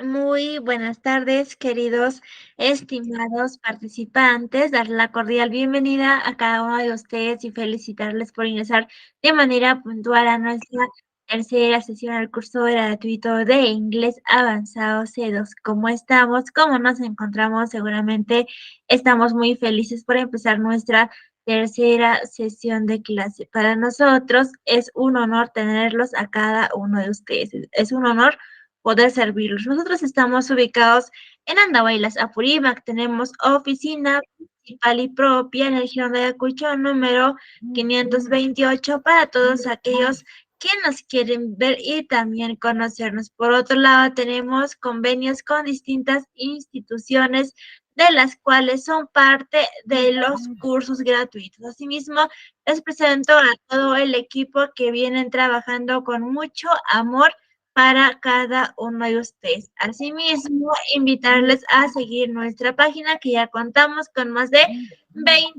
Muy buenas tardes, queridos estimados participantes. Dar la cordial bienvenida a cada uno de ustedes y felicitarles por ingresar de manera puntual a nuestra tercera sesión al curso gratuito de inglés avanzado C2. ¿Cómo estamos? ¿Cómo nos encontramos? Seguramente estamos muy felices por empezar nuestra tercera sesión de clase. Para nosotros es un honor tenerlos a cada uno de ustedes. Es un honor poder servirlos. Nosotros estamos ubicados en Andahuaylas, Apurímac. Tenemos oficina principal y propia en el Girón de Ayacucho, número 528, para todos aquellos que nos quieren ver y también conocernos. Por otro lado, tenemos convenios con distintas instituciones de las cuales son parte de los cursos gratuitos. Asimismo, les presento a todo el equipo que vienen trabajando con mucho amor para cada uno de ustedes. Asimismo, invitarles a seguir nuestra página, que ya contamos con más de 20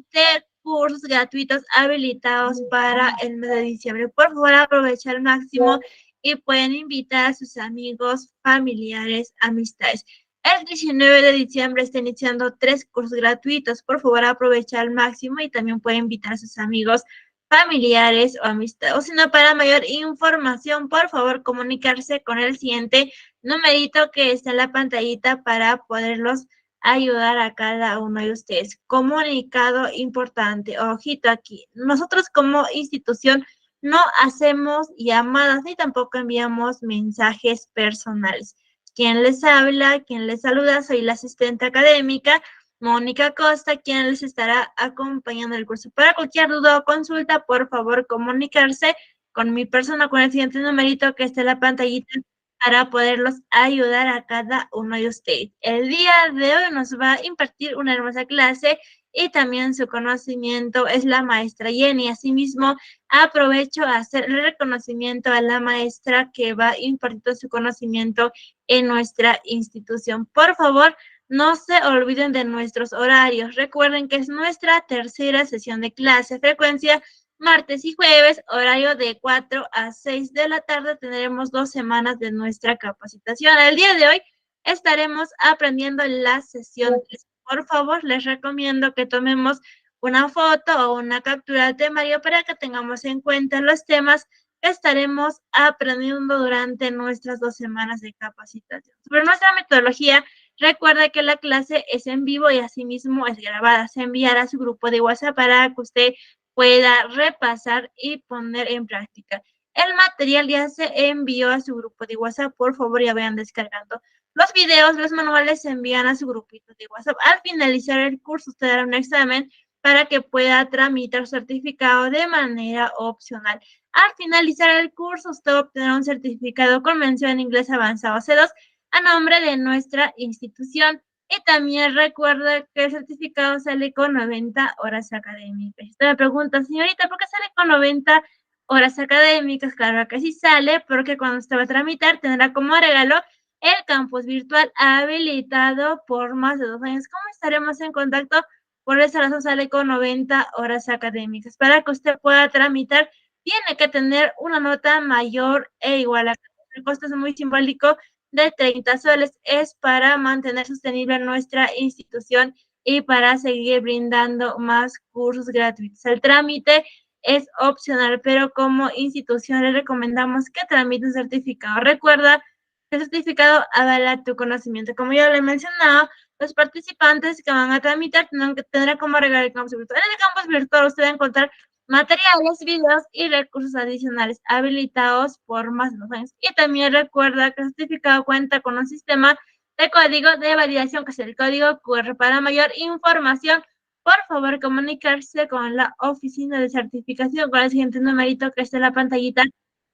cursos gratuitos habilitados para el mes de diciembre. Por favor, aprovecha al máximo y pueden invitar a sus amigos, familiares, amistades. El 19 de diciembre está iniciando 3 cursos gratuitos. Por favor, aprovecha al máximo y también pueden invitar a sus amigos, familiares o amistad, o si no, para mayor información, por favor, comunicarse con el siguiente numerito que está en la pantallita para poderlos ayudar a cada uno de ustedes. Comunicado importante, ojito aquí, nosotros como institución no hacemos llamadas ni tampoco enviamos mensajes personales. Quien les habla, quien les saluda, soy la asistente académica Mónica Costa, quien les estará acompañando el curso. Para cualquier duda o consulta, por favor, comunicarse con mi persona, con el siguiente numerito que está en la pantallita para poderlos ayudar a cada uno de ustedes. El día de hoy nos va a impartir una hermosa clase y también su conocimiento es la maestra Jenny. Asimismo, aprovecho a hacer el reconocimiento a la maestra que va a impartir su conocimiento en nuestra institución. Por favor, no se olviden de nuestros horarios. Recuerden que es nuestra tercera sesión de clase. Frecuencia martes y jueves, horario de 4 a 6 de la tarde. Tendremos 2 semanas de nuestra capacitación. El día de hoy estaremos aprendiendo la sesión 3. Por favor, les recomiendo que tomemos una foto o una captura del temario para que tengamos en cuenta los temas que estaremos aprendiendo durante nuestras 2 semanas de capacitación. Sobre nuestra metodología, recuerda que la clase es en vivo y asimismo es grabada. Se enviará a su grupo de WhatsApp para que usted pueda repasar y poner en práctica. El material ya se envió a su grupo de WhatsApp. Por favor, ya vayan descargando. Los videos, los manuales se envían a su grupito de WhatsApp. Al finalizar el curso, usted dará un examen para que pueda tramitar su certificado de manera opcional. Al finalizar el curso, usted obtendrá un certificado con mención en inglés avanzado C2 a nombre de nuestra institución. Y también recuerda que el certificado sale con 90 horas académicas. Usted me pregunta, señorita, ¿por qué sale con 90 horas académicas? Claro que sí sale, porque cuando usted va a tramitar tendrá como regalo el campus virtual habilitado por más de 2 años. ¿Cómo estaremos en contacto? Por esa razón sale con 90 horas académicas. Para que usted pueda tramitar, tiene que tener una nota mayor e igual a 14. El costo es muy simbólico de 30 soles. Es para mantener sostenible nuestra institución y para seguir brindando más cursos gratuitos. El trámite es opcional, pero como institución le recomendamos que tramite un certificado. Recuerda que el certificado avala tu conocimiento. Como ya lo he mencionado, los participantes que van a tramitar tendrán como regalo el campus virtual. En el campus virtual usted va a encontrar materiales, videos y recursos adicionales habilitados por más de 2 años. Y también recuerda que el certificado cuenta con un sistema de código de validación, que es el código QR. Para mayor información, por favor, comunicarse con la oficina de certificación con el siguiente numerito que está en la pantallita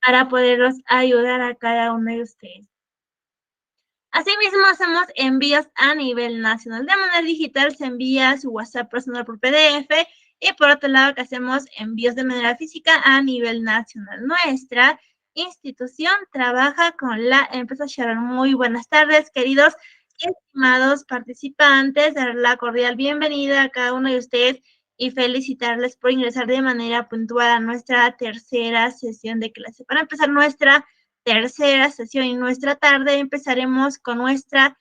para poderlos ayudar a cada uno de ustedes. Asimismo, hacemos envíos a nivel nacional. De manera digital se envía su WhatsApp personal por PDF y por otro lado que hacemos envíos de manera física a nivel nacional. Nuestra institución trabaja con la empresa Sharon. Muy buenas tardes, queridos estimados participantes. Dar la cordial bienvenida a cada uno de ustedes y felicitarles por ingresar de manera puntual a nuestra tercera sesión de clase. Para empezar nuestra tercera sesión y nuestra tarde. Empezaremos con nuestra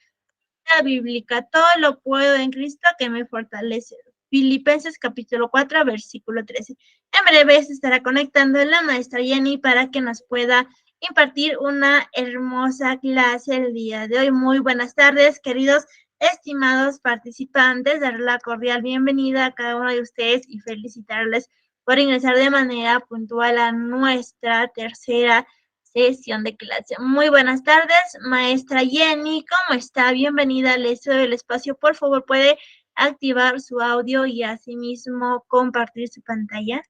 bíblica. Todo lo puedo en Cristo que me fortalece. Filipenses capítulo 4, versículo 13. En breve se estará conectando la maestra Jenny para que nos pueda impartir una hermosa clase el día de hoy. Muy buenas tardes, queridos estimados participantes. Dar la cordial bienvenida a cada uno de ustedes y felicitarles por ingresar de manera puntual a nuestra tercera sesión de clase. Muy buenas tardes, maestra Jenny, ¿cómo está? Bienvenida, le cedo el espacio. Por favor, ¿puede activar su audio y asimismo compartir su pantalla?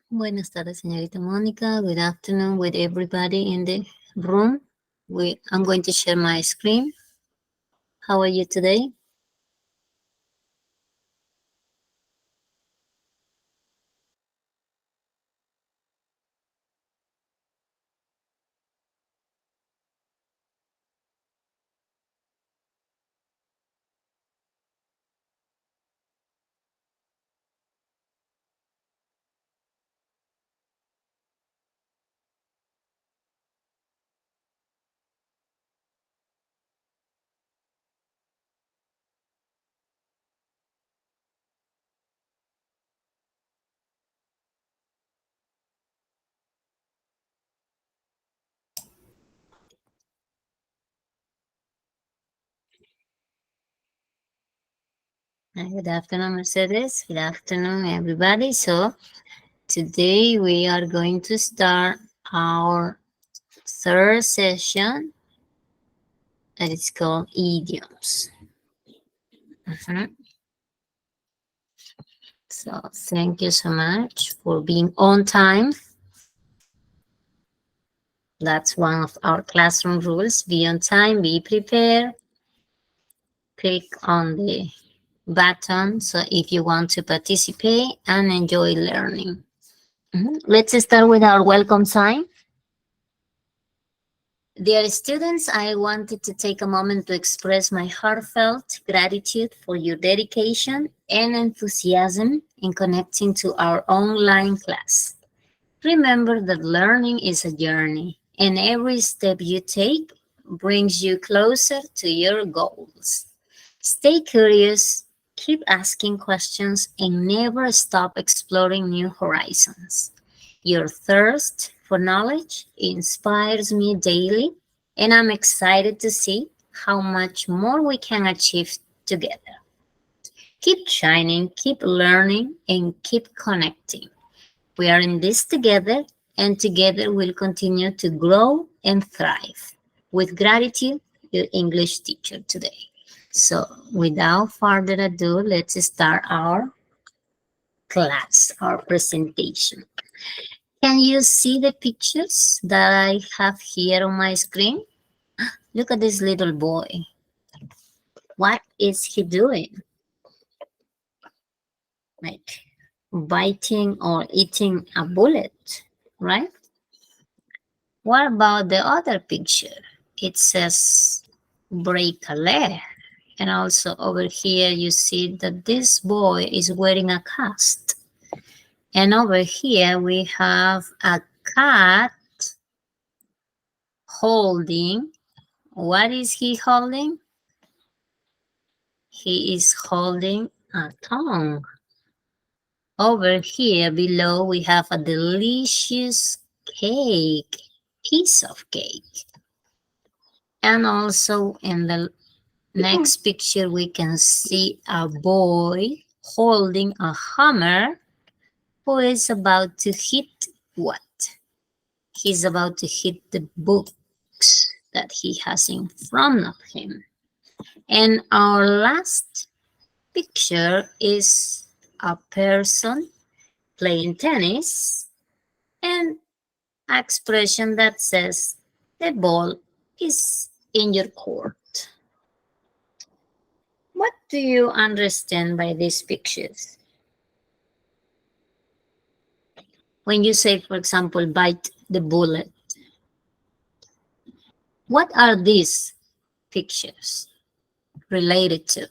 Buenas tardes, señorita Mónica. Good afternoon with everybody in the room. I'm going to share my screen. How are you today? Good afternoon, Mercedes. Good afternoon, everybody. So today we are going to start our third session that is called Idioms. So thank you so much for being on time. That's one of our classroom rules. Be on time, be prepared. Click on the button so if you want to participate and enjoy learning. Let's start with our welcome sign. Dear students, I wanted to take a moment to express my heartfelt gratitude for your dedication and enthusiasm in connecting to our online class. Remember that learning is a journey, and every step you take brings you closer to your goals. Stay curious, keep asking questions, and never stop exploring new horizons. Your thirst for knowledge inspires me daily, and I'm excited to see how much more we can achieve together. Keep shining, keep learning, and keep connecting. We are in this together, and together we'll continue to grow and thrive. With gratitude, your English teacher today. So without further ado, let's start our class, our presentation. Can you see the pictures that I have here on my screen? Look at this little boy. What is he doing? Like biting or eating a bullet, right? What about the other picture? It says break a leg. And also over here you see that this boy is wearing a cast. And over here we have a cat holding. What is he holding? He is holding a tongue. Over here below we have a delicious cake, piece of cake. And also in the next picture we can see a boy holding a hammer who is about to hit what? He's about to hit the books that he has in front of him. And our last picture is a person playing tennis and an expression that says the ball is in your court. What do you understand by these pictures? When you say, for example, bite the bullet, what are these pictures related to?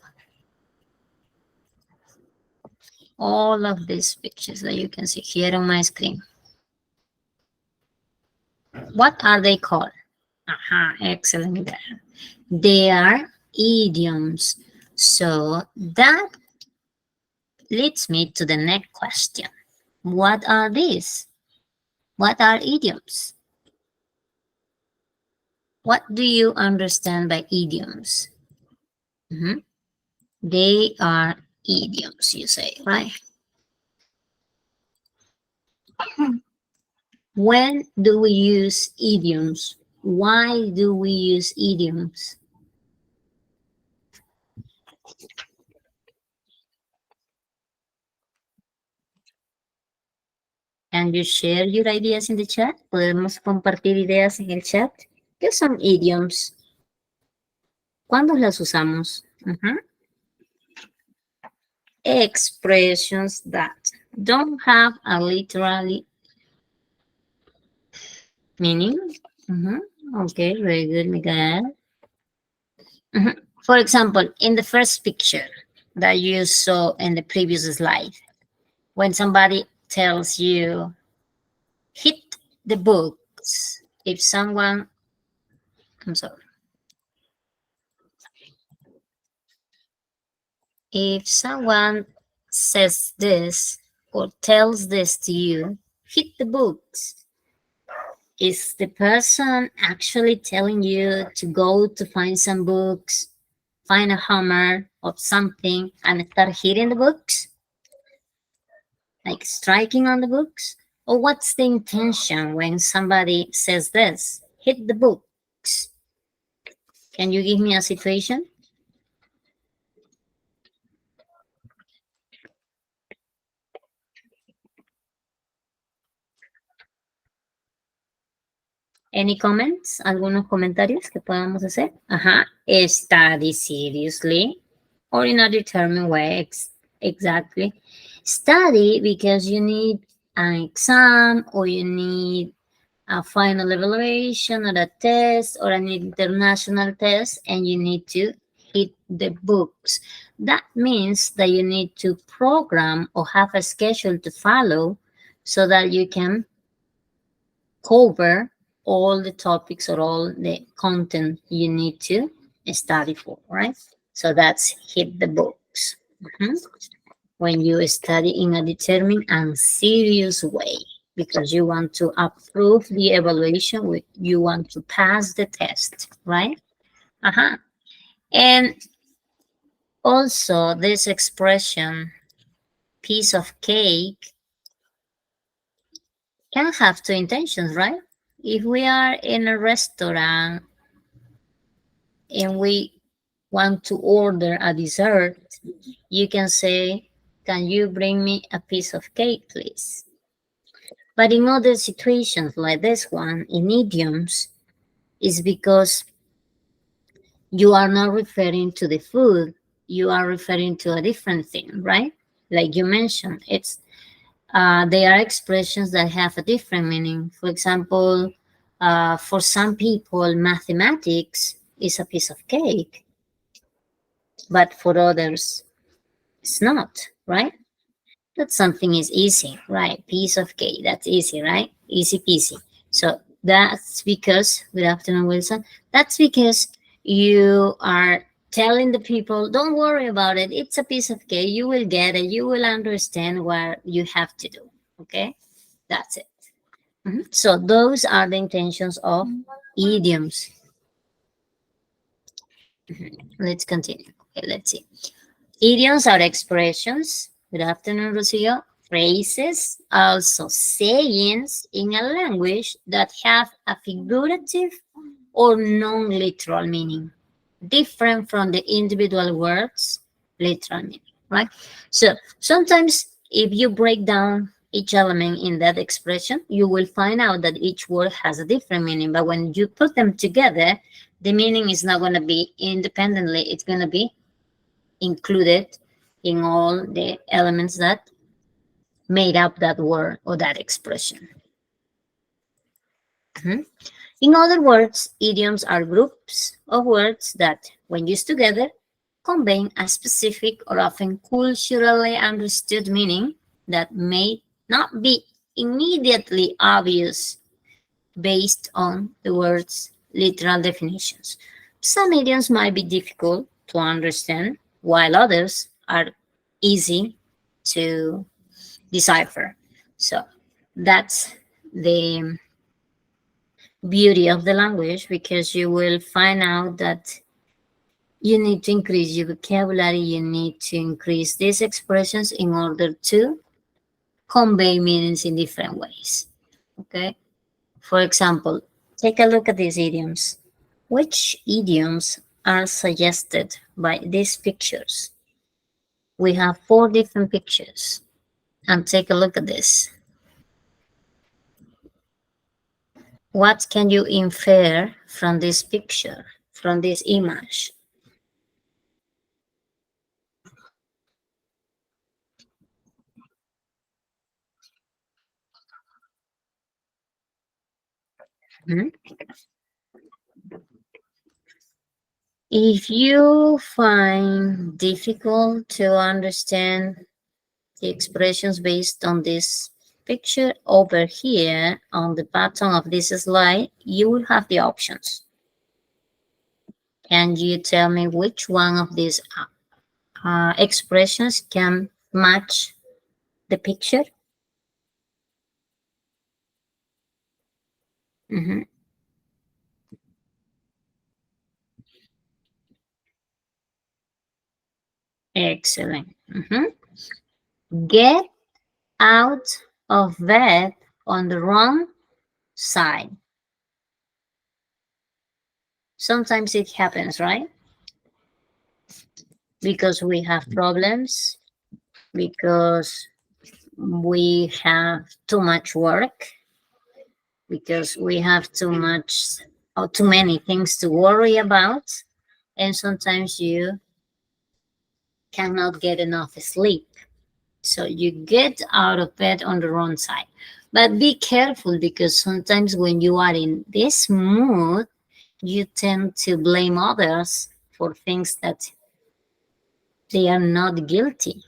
all of these pictures that you can see here on my screen. What are they called? Aha, excellent. They are idioms. So that leads me to the next question. What are these? What are idioms? What do you understand by idioms? Mhm. They are idioms, you say, right? When do we use idioms? Why do we use idioms? Can you share your ideas in the chat? Podemos compartir ideas en el chat. ¿Qué son idioms? ¿Cuándo las usamos? Expressions that don't have a literal meaning. Okay, very good, Miguel. For example, in the first picture that you saw in the previous slide, when somebody tells you, hit the books, if someone, I'm sorry, if someone says this or tells this to you, hit the books, is the person actually telling you to go to find some books, find a hammer or something and start hitting the books? Like striking on the books? Or what's the intention when somebody says this? Hit the books. Can you give me a situation? Any comments? ¿Algunos comentarios que podamos hacer? Ajá. Study seriously or in a determined way. Exactly. Study because you need an exam or you need a final evaluation or a test or an international test and you need to hit the books. That means that you need to program or have a schedule to follow so that you can cover all the topics or all the content you need to study for, right? So that's hit the books. When you study in a determined and serious way because you want to approve the evaluation, you want to pass the test, right? And also this expression, piece of cake, can have two intentions, right? If we are in a restaurant and we want to order a dessert, you can say, can you bring me a piece of cake, please? But in other situations like this one, in idioms, is because you are not referring to the food, you are referring to a different thing, right? Like you mentioned, they are expressions that have a different meaning. For example, for some people, mathematics is a piece of cake, but for others, it's not, right? That something is easy, right? Piece of cake, that's easy, right? Easy peasy. So that's because, good afternoon, Wilson. That's because you are telling the people, don't worry about it. It's a piece of cake. You will get it. You will understand what you have to do. Okay? That's it. So those are the intentions of idioms. Let's continue. Okay, let's see. Idioms are expressions. Good afternoon, Rocio. Phrases, also sayings in a language that have a figurative or non-literal meaning, different from the individual words' literal meaning, right? So sometimes if you break down each element in that expression, you will find out that each word has a different meaning. But when you put them together, the meaning is not going to be independently. It's going to be included in all the elements that made up that word or that expression. In other words, idioms are groups of words that, when used together, conveying a specific or often culturally understood meaning that may not be immediately obvious based on the word's literal definitions. Some idioms might be difficult to understand, while others are easy to decipher. So that's the beauty of the language, because you will find out that you need to increase your vocabulary, you need to increase these expressions in order to convey meanings in different ways. Okay? For example, take a look at these idioms. Which idioms are suggested by these pictures? We have 4 different pictures. And take a look at this. What can you infer from this picture, from this image? Hmm? If you find difficult to understand the expressions based on this picture over here on the bottom of this slide, you will have the options. Can you tell me which one of these expressions can match the picture? Mhm. Excellent. Get out of bed on the wrong side. Sometimes it happens, right? Because we have problems, because we have too much work, because we have too much or too many things to worry about, and sometimes you cannot get enough sleep. So you get out of bed on the wrong side. But be careful, because sometimes when you are in this mood, you tend to blame others for things that they are not guilty.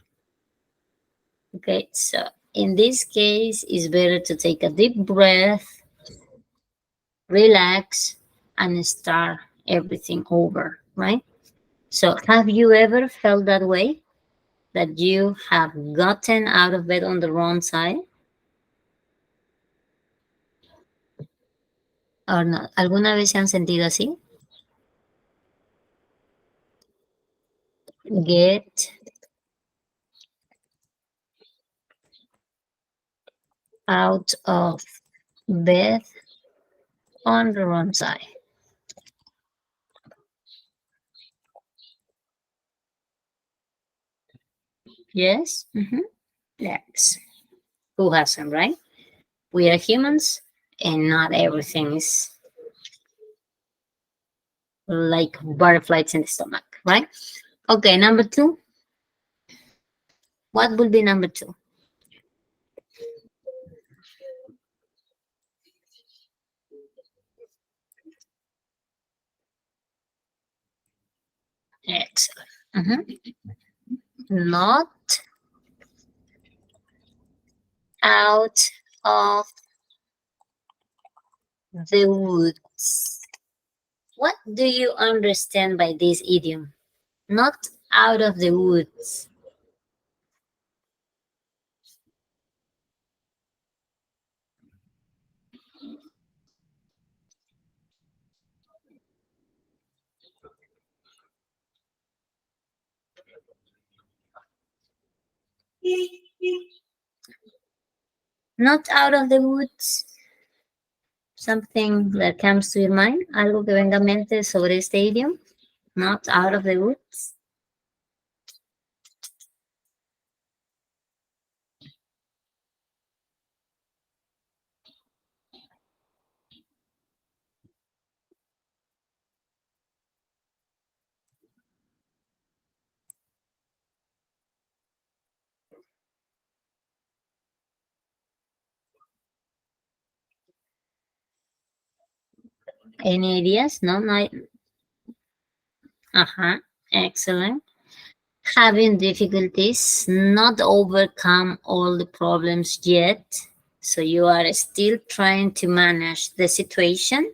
Okay, so in this case, it's better to take a deep breath, relax, and start everything over, right? So have you ever felt that way? That you have gotten out of bed on the wrong side? ¿O no? ¿Alguna vez se han sentido así? Get out of bed on the wrong side. Yes? Yes. Who hasn't, right? We are humans, and not everything is like butterflies in the stomach, right? Okay, number 2. What would be number 2? Excellent. Not out of the woods. What do you understand by this idiom? Not out of the woods. Not out of the woods. Something that comes to your mind. Algo que venga a mente sobre este idiom. Not out of the woods. Any ideas? No, no. Excellent. having difficulties, not overcome all the problems yet. So you are still trying to manage the situation,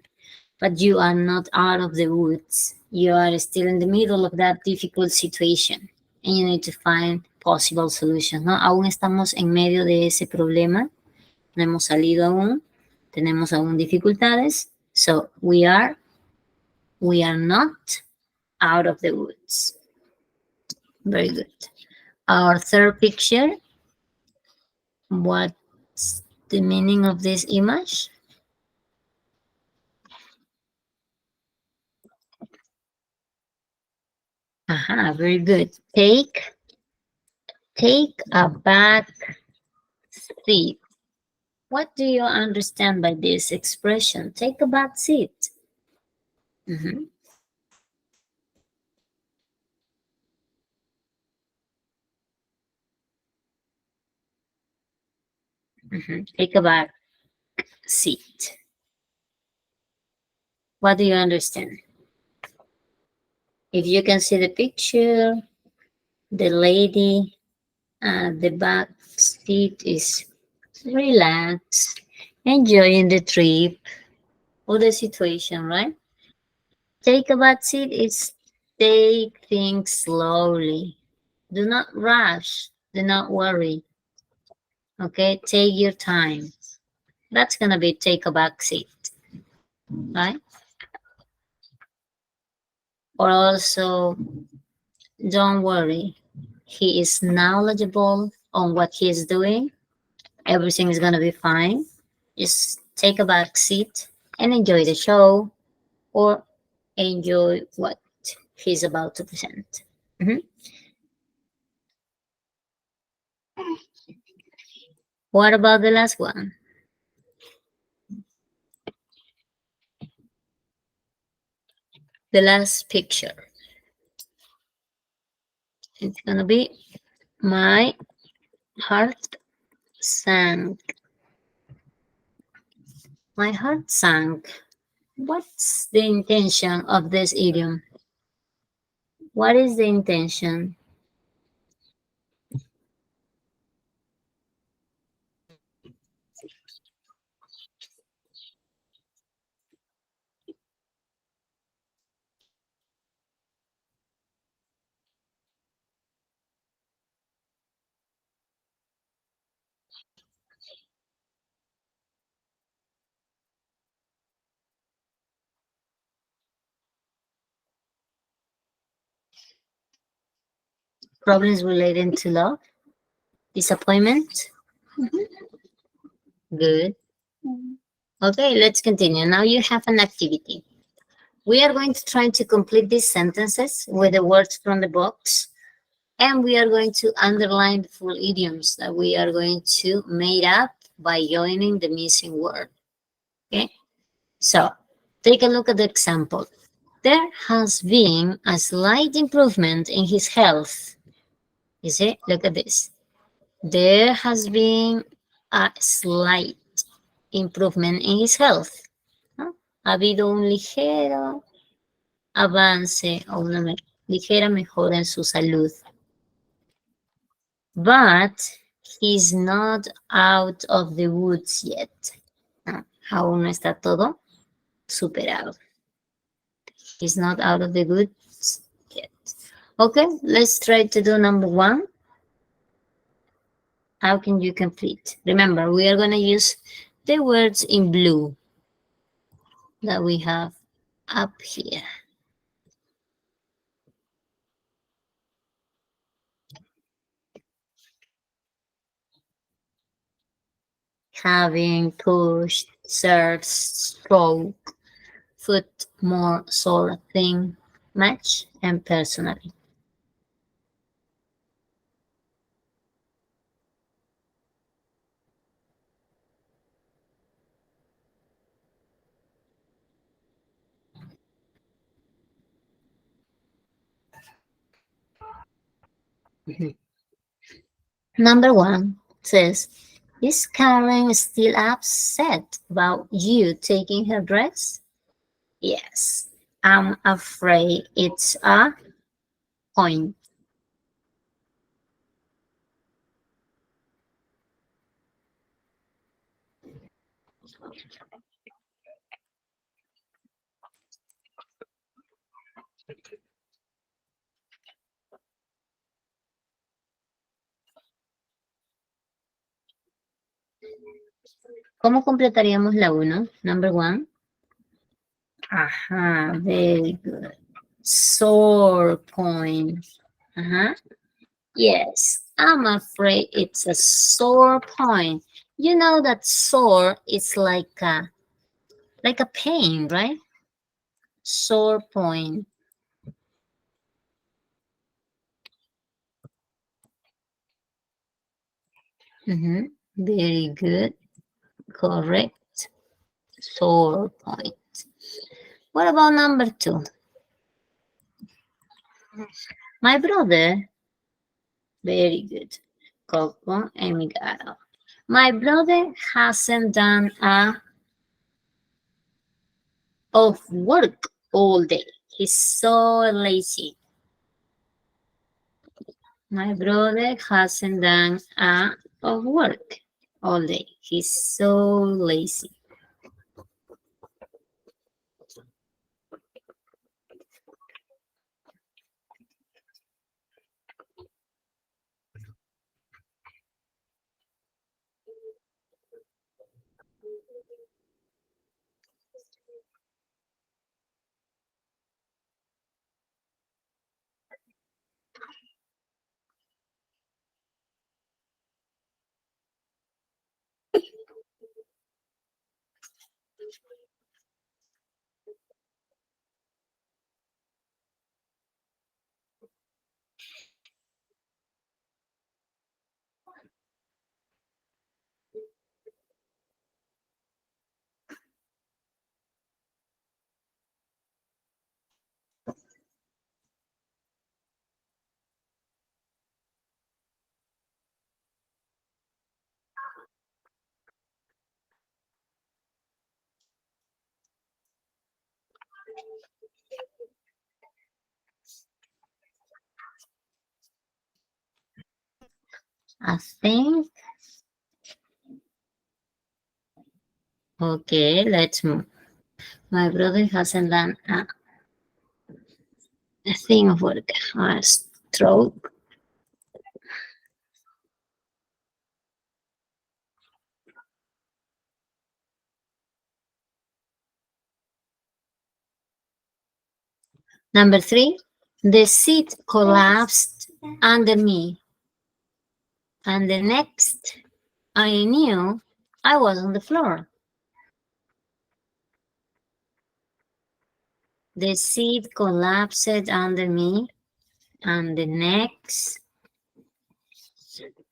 but you are not out of the woods. You are still in the middle of that difficult situation and you need to find possible solutions, ¿no? Aún estamos en medio de ese problema, no hemos salido aún, tenemos aún dificultades. So we are not out of the woods. Very good. Our third picture, what's the meaning of this image? Aha, very good. Take a back seat. What do you understand by this expression? Take a back seat. Mhm, Take a back seat. What do you understand? If you can see the picture, the lady at the back seat is relaxed, enjoying the trip or the situation, right? Take a back seat is take things slowly. Do not rush. Do not worry. Okay, take your time. That's gonna be take a back seat, right? Or also, don't worry. He is knowledgeable on what he is doing. Everything is gonna be fine. Just take a back seat and enjoy the show or enjoy what he's about to present. Mhm. What about the last one? The last picture. It's gonna be my heart sank. My heart sank. What's the intention of this idiom? What is the intention? Problems related to love? Disappointment? Good. Okay, let's continue. Now you have an activity. We are going to try to complete these sentences with the words from the box, and we are going to underline the full idioms that we are going to make up by joining the missing word. Okay, so take a look at the example. There has been a slight improvement in his health. You see, look at this. There has been a slight improvement in his health. ¿No? Ha habido un ligero avance o una ligera mejora en su salud. But he's not out of the woods yet. ¿No? Aún no está todo superado. He's not out of the woods yet. Okay, let's try to do number one. How can you complete? Remember, we are going to use the words in blue that we have up here. Having, pushed, searched, stroke, foot, more, sort, thing, match, and personally. Mhm. Number one says, is Karen still upset about you taking her dress? Yes, I'm afraid it's a point. ¿Cómo completaríamos la 1? Number 1. Ajá, very good. Sore point. Ajá. Yes, I'm afraid it's a sore point. You know that sore is like a pain, right? Sore point. Very good. Correct. Sore point. What about number 2? My brother. Very good. Coco and Miguel. My brother hasn't done of work all day. He's so lazy. My brother hasn't done of work all day. He's so lazy. I think. Okay, let's move. My brother hasn't done a thing of work. A stroke. Number 3, the seat collapsed under me. And the next, I knew I was on the floor. The seat collapsed under me. And the next,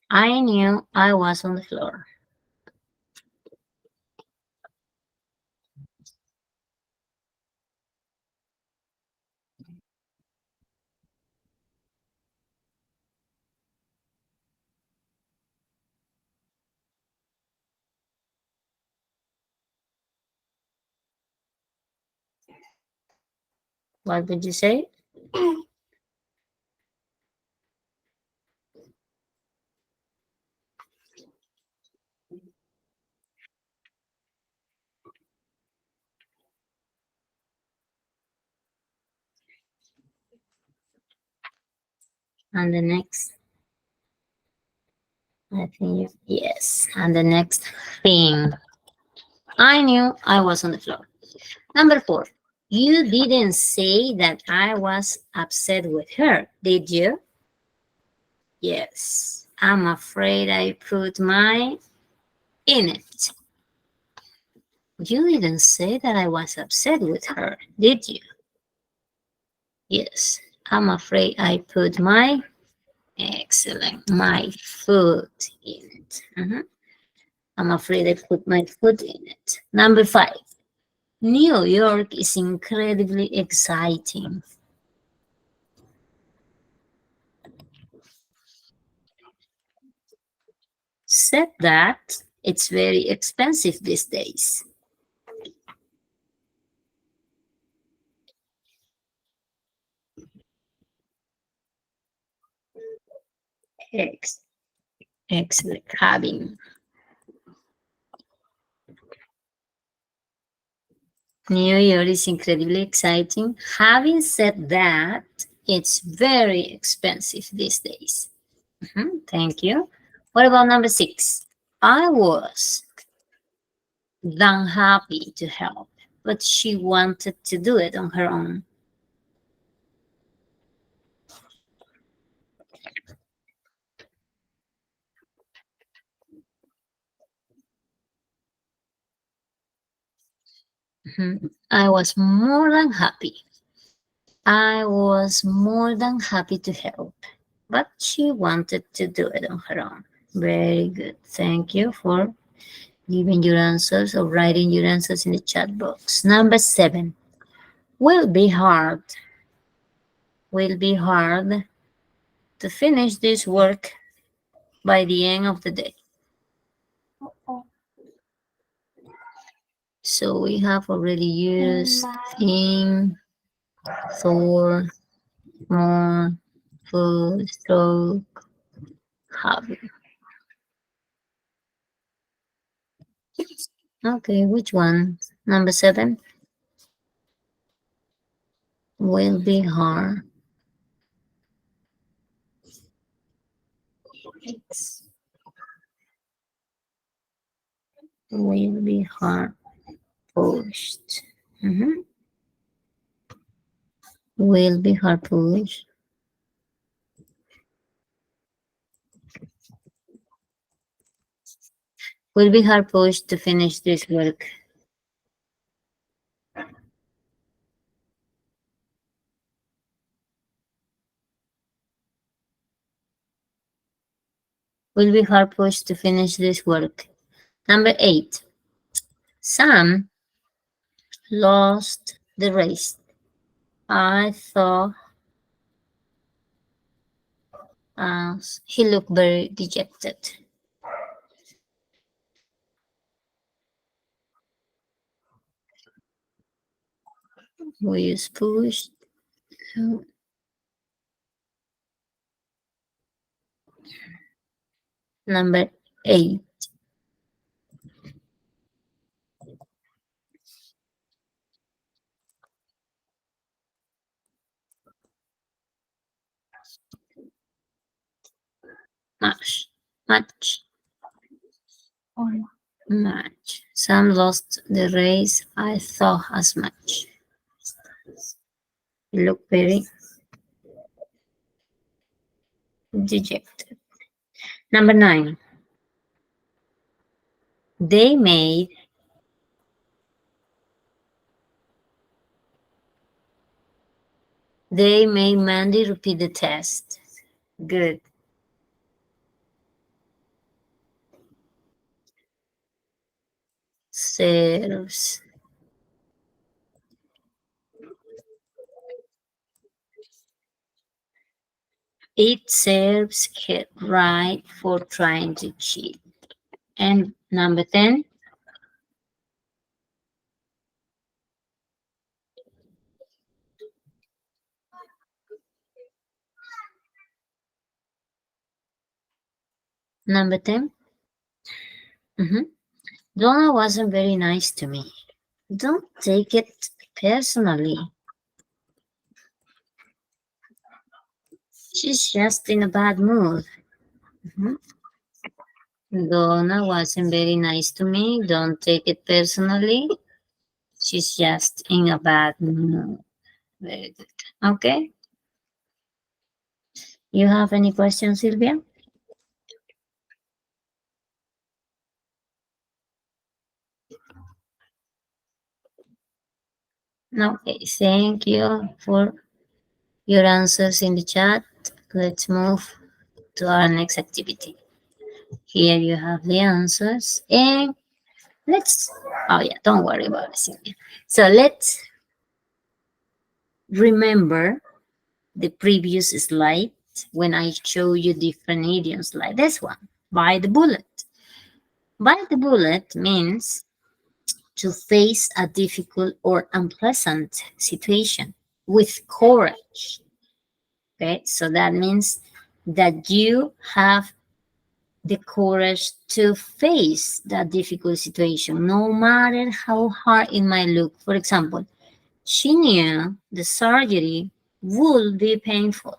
I knew I was on the floor. What did you say? And the next, I think, yes. And the next thing, I knew I was on the floor. Number 4, you didn't say that I was upset with her, did you? Yes, I'm afraid I put my in it. You didn't say that I was upset with her, did you? Yes, I'm afraid I put my, excellent, my foot in it. I'm afraid I put my foot in it. Number 5, New York is incredibly exciting. Said that it's very expensive these days. Excellent. Having. New Year is incredibly exciting. Having said that, it's very expensive these days. Thank you. What about number 6? I was then happy to help, but she wanted to do it on her own. I was more than happy. I was more than happy to help, but she wanted to do it on her own. Very good. Thank you for giving your answers or writing your answers in the chat box. Number 7. Will be hard. Will be hard to finish this work by the end of the day. So we have already used in, for, more, full, stroke, happy. Okay, which one? Number 7 will be hard. Will be hard pushed. Will be hard pushed. Will be hard pushed to finish this work. Will be hard pushed to finish this work. Number 8. Sam lost the race. I thought he looked very dejected. We use pushed. Number 8. Much. Sam lost the race. I thought as much. He looked very dejected. Number 9. They made Mandy repeat the test. Good. Serves. It serves it right for trying to cheat. And number 10. Number 10. Donna wasn't very nice to me. Don't take it personally. She's just in a bad mood. Donna wasn't very nice to me. Don't take it personally. She's just in a bad mood. Very good. Okay. You have any questions, Sylvia? Okay, thank you for your answers in the chat. Let's move to our next activity. Here you have the answers, and don't worry about it, Sylvia. So let's remember the previous slide when I show you different idioms like this one. By the bullet. By the bullet means to face a difficult or unpleasant situation with courage. Okay, so that means that you have the courage to face that difficult situation, no matter how hard it might look. For example, she knew the surgery would be painful,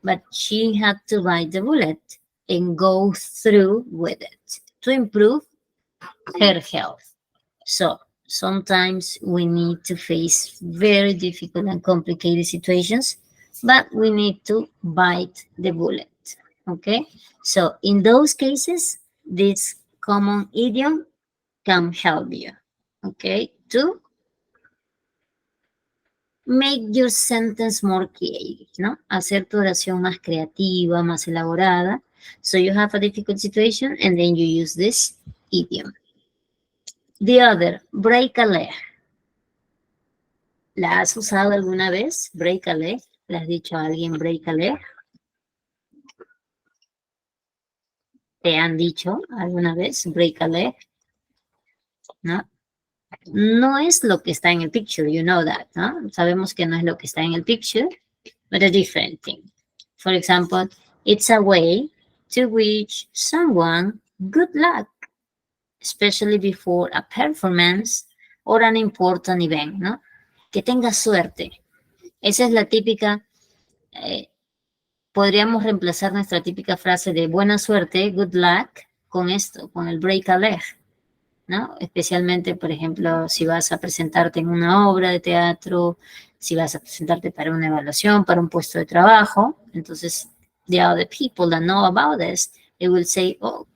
but she had to bite the bullet and go through with it to improve her health. So sometimes we need to face very difficult and complicated situations, but we need to bite the bullet. Okay? So in those cases, this common idiom can help you. Okay? To make your sentence more creative, ¿no? Hacer tu oración más creativa, más elaborada. So you have a difficult situation and then you use this idiom. The other, break a leg. ¿La has usado alguna vez? Break a leg. ¿Le has dicho a alguien break a leg? ¿Te han dicho alguna vez break a leg? ¿No? No es lo que está en el picture, you know that, ¿no? Sabemos que no es lo que está en el picture, but a different thing. For example, it's a way to wish someone good luck, especially before a performance or an important event, ¿no? Que tenga suerte. Esa es la típica, podríamos reemplazar nuestra típica frase de buena suerte, good luck, con esto, con el break a leg, ¿no? Especialmente, por ejemplo, si vas a presentarte en una obra de teatro, si vas a presentarte para una evaluación, para un puesto de trabajo. Entonces, the other people that know about this, they will say, oh,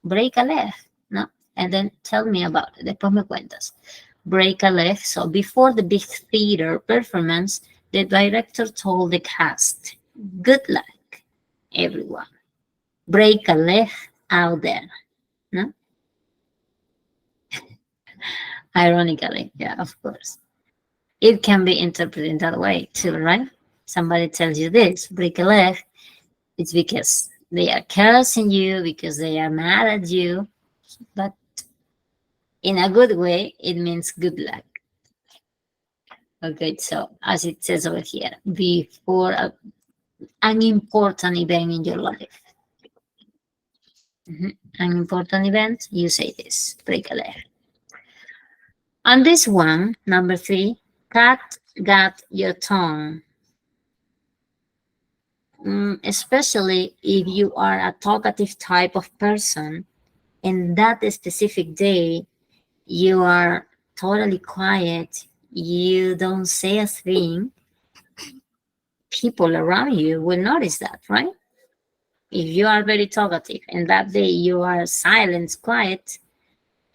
break a leg, ¿no? And then tell me about it. Después me cuentas. Break a leg. So before the big theater performance, the director told the cast, good luck, everyone. Break a leg out there, ¿no? Ironically, yeah, of course. It can be interpreted in that way too, right? Somebody tells you this, break a leg, it's because they are cursing you, because they are mad at you, but in a good way, it means good luck. Okay, so as it says over here, before an important event in your life. An important event, you say this, break a leg. And this one, number 3, cat got your tongue. Especially if you are a talkative type of person, and that specific day you are totally quiet, you don't say a thing, people around you will notice that, right? If you are very talkative and that day you are silent, quiet,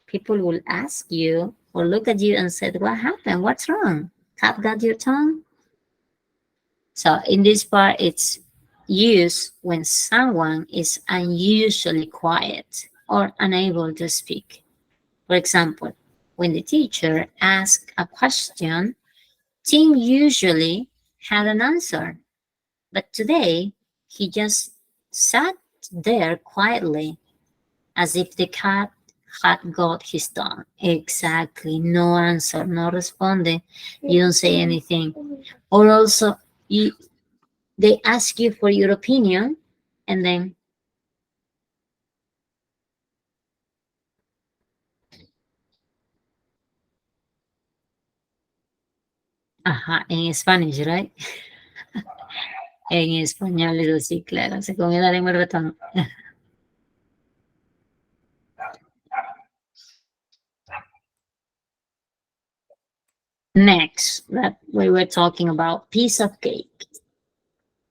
people will ask you or look at you and say, what happened? What's wrong? Cat got your tongue? So in this part, it's used when someone is unusually quiet or unable to speak. For example, when the teacher asks a question, Tim usually had an answer, but today he just sat there quietly as if the cat had got his tongue. Exactly, no answer, no responde, you don't say anything. Or also, they ask you for your opinion and then ajá, en Spanish, right? En español es así, claro, se comió la lengua el ratón. Next, that we were talking about piece of cake.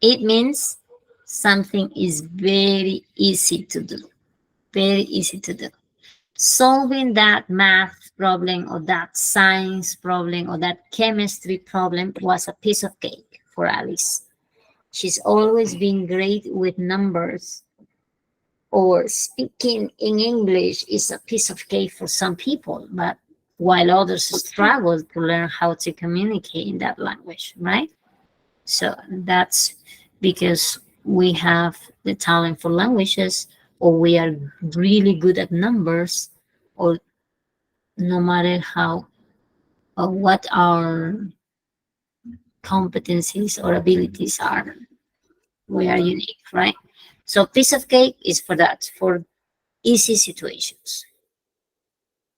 It means something is very easy to do. Very easy to do. Solving that math problem or that science problem or that chemistry problem was a piece of cake for Alice. She's always been great with numbers. Or speaking in English is a piece of cake for some people, but while others struggle to learn how to communicate in that language, right? So that's because we have the talent for languages, or we are really good at numbers, or no matter how or what our competencies or abilities are, we are unique, right? So piece of cake is for that, for easy situations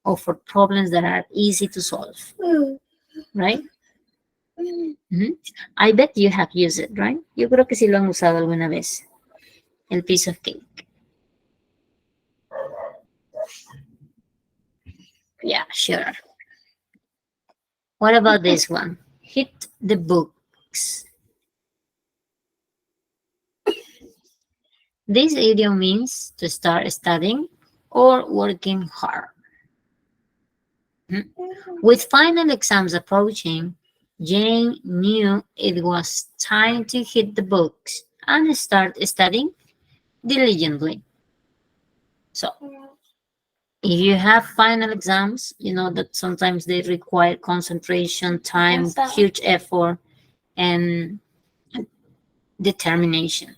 or for problems that are easy to solve, right? Mhm. I bet you have used it, right? Yo creo que sí lo han usado alguna vez, el piece of cake. Yeah, sure. What about this one? Hit the books. This idiom means to start studying or working hard. With final exams approaching, Jane knew it was time to hit the books and start studying diligently. So, if you have final exams, you know that sometimes they require concentration, time, huge effort, and determination.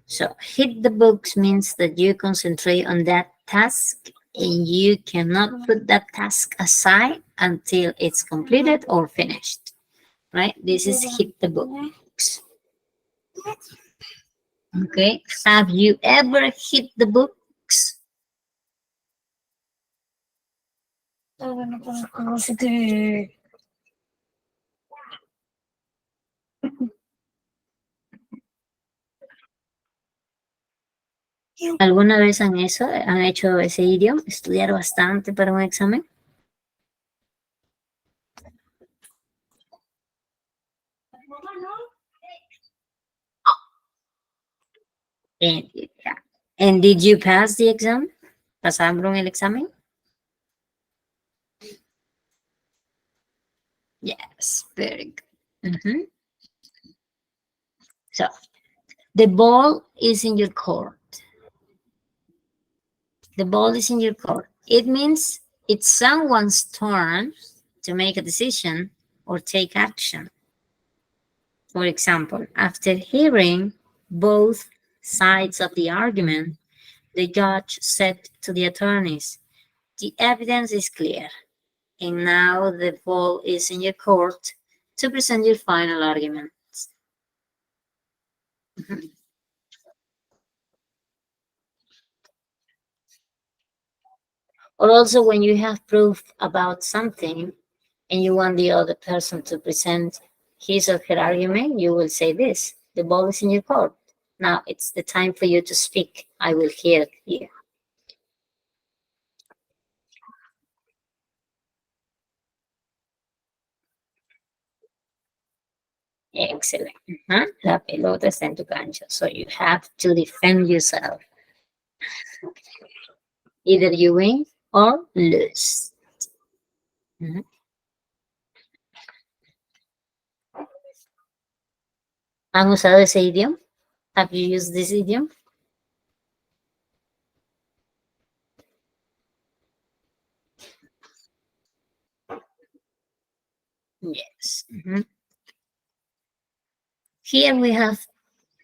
So, hit the books means that you concentrate on that task and you cannot put that task aside until it's completed or finished, right? This is hit the books. Okay. Have you ever hit the books? ¿Alguna vez han hecho ese idioma? ¿Estudiar bastante para un examen? And, and did you pass the exam? ¿Pasaron el examen? Yes, very good. So, the ball is in your court. The ball is in your court. It means it's someone's turn to make a decision or take action. For example, after hearing both sides of the argument, the judge said to the attorneys, "The evidence is clear, and now the ball is in your court to present your final arguments." Or also when you have proof about something and you want the other person to present his or her argument, you will say this: "The ball is in your court. Now it's the time for you to speak. I will hear you." Excellent. La pelota está en tu cancha. So you have to defend yourself. Either you win or lose. ¿Han usado ese idioma? Have you used this idiom? Yes. Here we have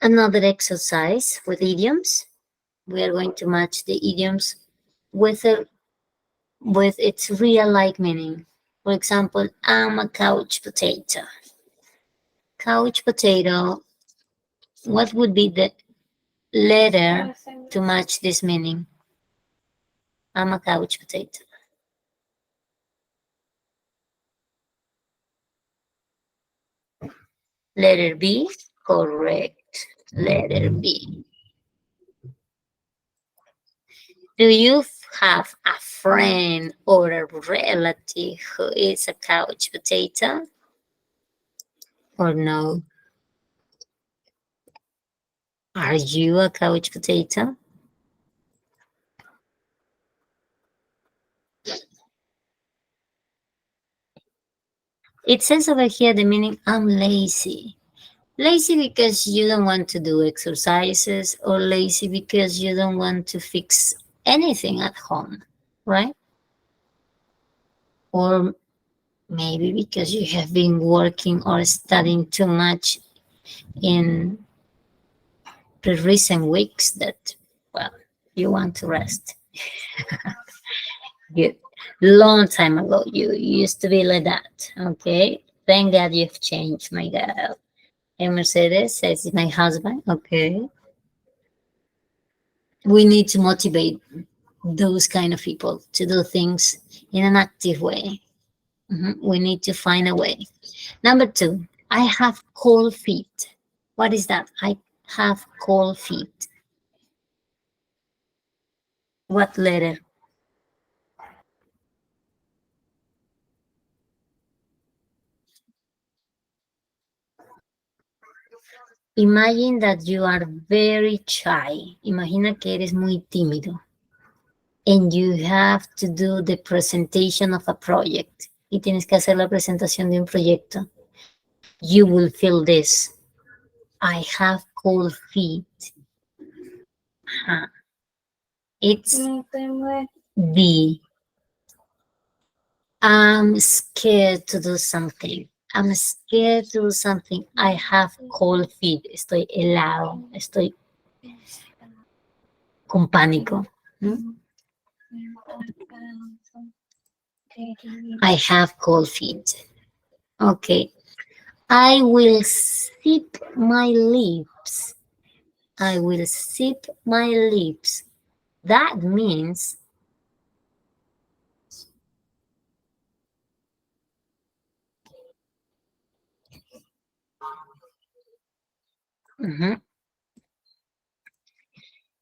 another exercise with idioms. We are going to match the idioms with its real-like meaning. For example, I'm a couch potato. Couch potato, what would be the letter to match this meaning? I'm a couch potato. Letter B, correct. Letter B. Do you have a friend or a relative who is a couch potato? Or no? Are you a couch potato? It says over here the meaning I'm lazy. Lazy because you don't want to do exercises, or lazy because you don't want to fix anything at home, right? Or maybe because you have been working or studying too much in the recent weeks that, well, you want to rest. Good. Long time ago, you used to be like that, okay? Thank God you've changed, my girl. And Mercedes says, my husband, okay. we need to motivate those kind of people to do things in an active way. We need to find a way. Number two, I have cold feet. What is that? I have cold feet. What letter? Imagine that you are very shy. Imagina que eres muy tímido. And you have to do the presentation of a project. Y tienes que hacer la presentación de un proyecto. You will feel this. I have cold feet. It's the I'm scared to do something. I'm scared to do something. I have cold feet. Estoy helado. Estoy con pánico. I have cold feet. Okay. I will sip my lips. I will sip my lips. That means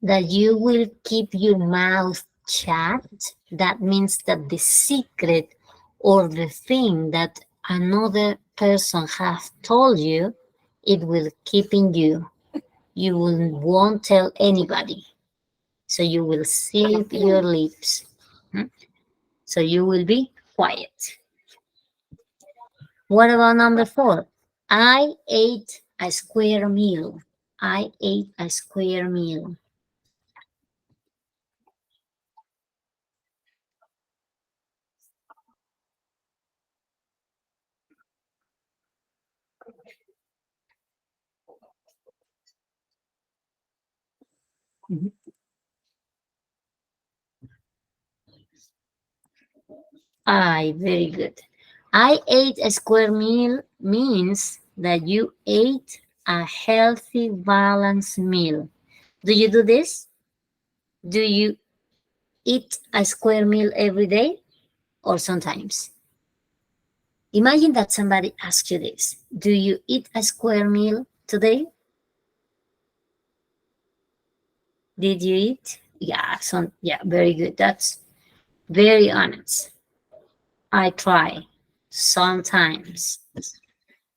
that you will keep your mouth shut. That means that the secret or the thing that another person has told you, it will keep in you. You won't tell anybody. So you will seal your lips. So you will be quiet. What about number 4? I ate a square meal. I ate a square meal. Very good. I ate a square meal means that you ate a healthy, balanced meal. Do you do this? Do you eat a square meal every day or sometimes? Imagine that somebody asks you this. Do you eat a square meal today? Did you eat? Yeah, very good. That's very honest. I try sometimes,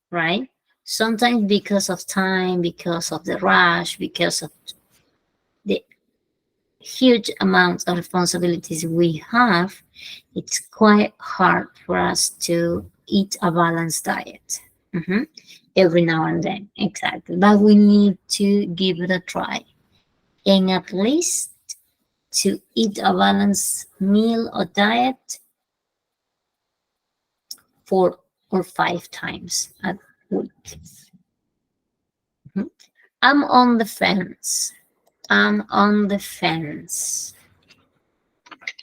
right? Sometimes because of time, because of the rush, because of the huge amounts of responsibilities we have, it's quite hard for us to eat a balanced diet. Every now and then, exactly. But we need to give it a try. And at least to eat a balanced meal or diet 4 or 5 times a week. I'm on the fence. I'm on the fence.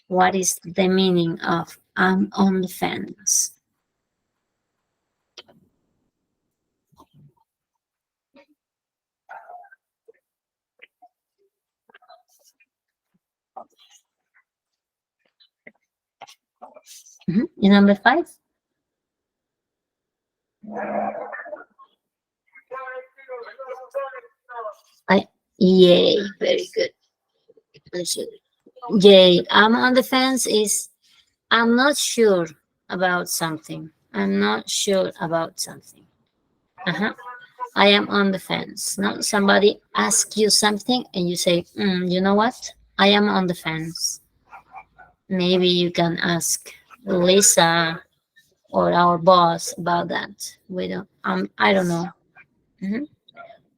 What is the meaning of I'm on the fence? Number 5. Yay, very good. Yay, I'm on the fence is I'm not sure about something. I'm not sure about something. I am on the fence. Not somebody asks you something and you say, you know what? I am on the fence. Maybe you can ask Lisa or our boss about that. We don't. I don't know.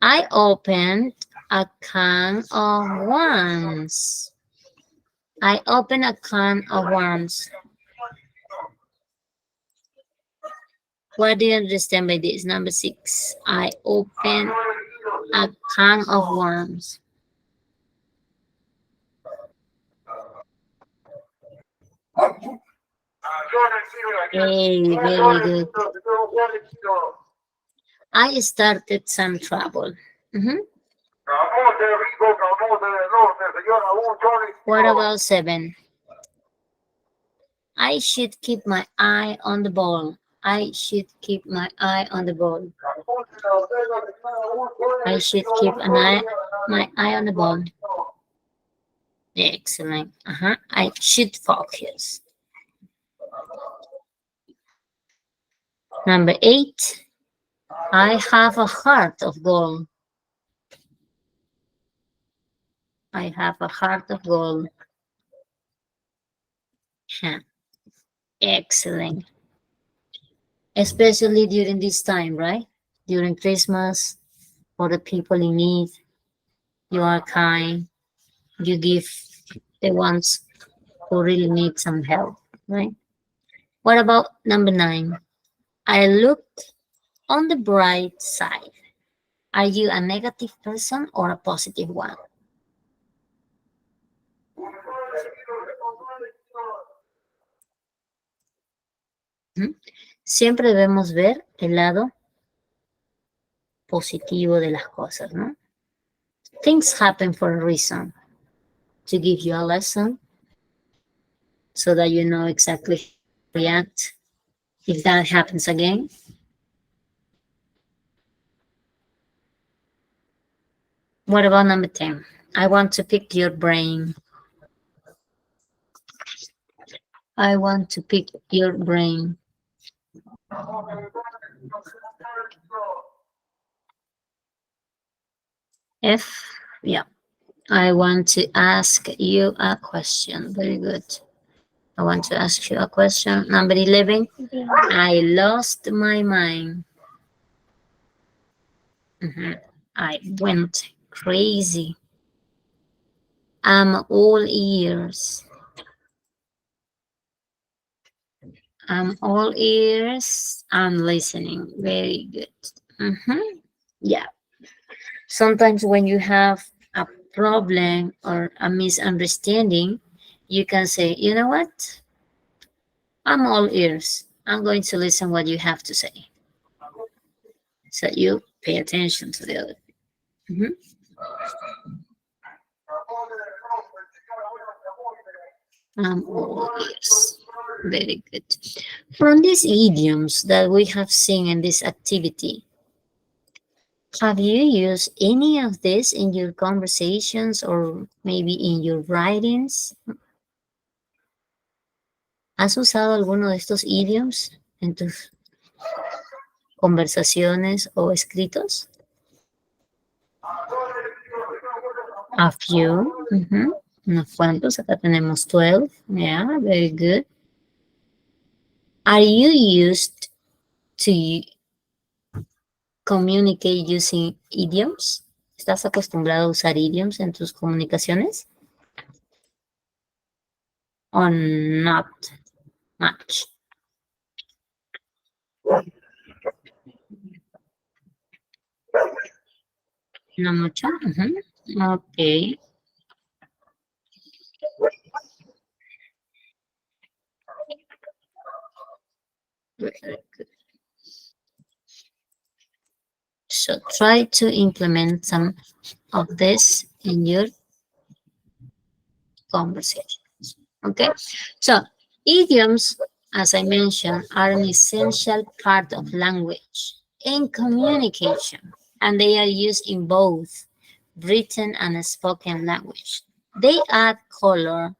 I opened a can of worms. I opened a can of worms. What do you understand by this? Number 6. I opened a can of worms. Hey, very good. I started some trouble. What about 7? I should keep my eye on the ball. I should keep my eye on the ball. I should keep my eye on the ball. Excellent. I should focus. Number 8. I have a heart of gold. I have a heart of gold. Excellent. Especially during this time, right? During Christmas, for the people in need, you are kind. You give the ones who really need some help, right? What about number 9? I looked on the bright side. Are you a negative person or a positive one? Siempre debemos ver el lado positivo de las cosas, ¿no? Things happen for a reason, to give you a lesson, so that you know exactly how to react if that happens again. What about number 10? I want to pick your brain. I want to pick your brain. F, yeah. I want to ask you a question. Very good. I want to ask you a question. Number 11, I lost my mind. I went crazy. I'm all ears. I'm all ears. I'm listening. Very good. Yeah. Sometimes when you have a problem or a misunderstanding, you can say, you know what? I'm all ears. I'm going to listen what you have to say. So you pay attention to the other. I'm all ears. Very good. From these idioms that we have seen in this activity, have you used any of this in your conversations or maybe in your writings? ¿Has usado alguno de estos idioms en tus conversaciones o escritos? A few. Unos cuantos. Acá tenemos 12. Yeah, very good. Are you used to communicate using idioms? ¿Estás acostumbrado a usar idioms en tus comunicaciones? Or not much? No mucho. Okay. Very good. So try to implement some of this in your conversations. Okay. So idioms, as I mentioned, are an essential part of language and communication, and they are used in both written and spoken language. They add color,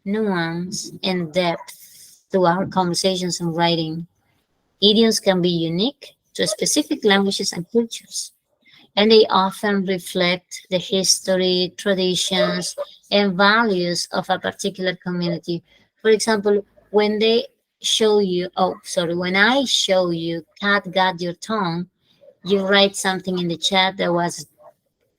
nuance, and depth to our conversations and writing. Idioms can be unique to specific languages and cultures, and they often reflect the history, traditions, and values of a particular community. For example, when they show you, when I show you, cat got your tongue, you write something in the chat that was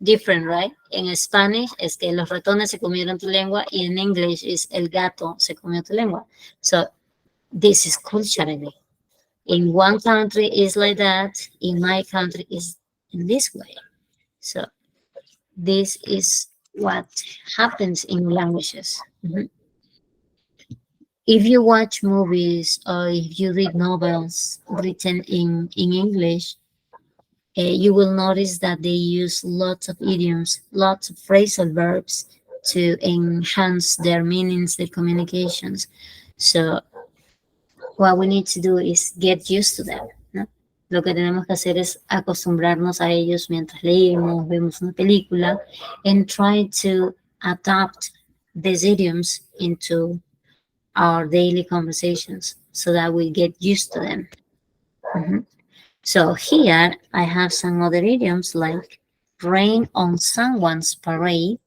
different, right? En Spanish es que los ratones se comieron tu lengua, y in English is el gato se comió tu lengua. So this is culturally. In one country is like that, in my country is in this way. So this is what happens in languages. If you watch movies or if you read novels written in English, you will notice that they use lots of idioms, lots of phrasal verbs to enhance their meanings, their communications. So what we need to do is get used to them, ¿no? Lo que tenemos que hacer es acostumbrarnos a ellos mientras leemos, vemos una película, and try to adapt these idioms into our daily conversations so that we get used to them. Mhm. So here I have some other idioms like rain on someone's parade.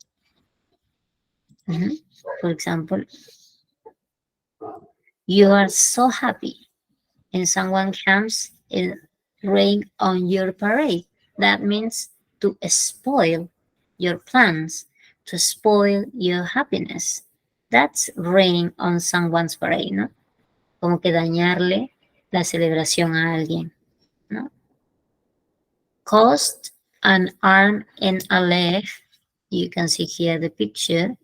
Mhm. For example, you are so happy and someone comes and rain on your parade. That means to spoil your plans, to spoil your happiness. That's rain on someone's parade, ¿no? Como que dañarle la celebración a alguien, ¿no? Cost an arm and a leg. You can see here the picture.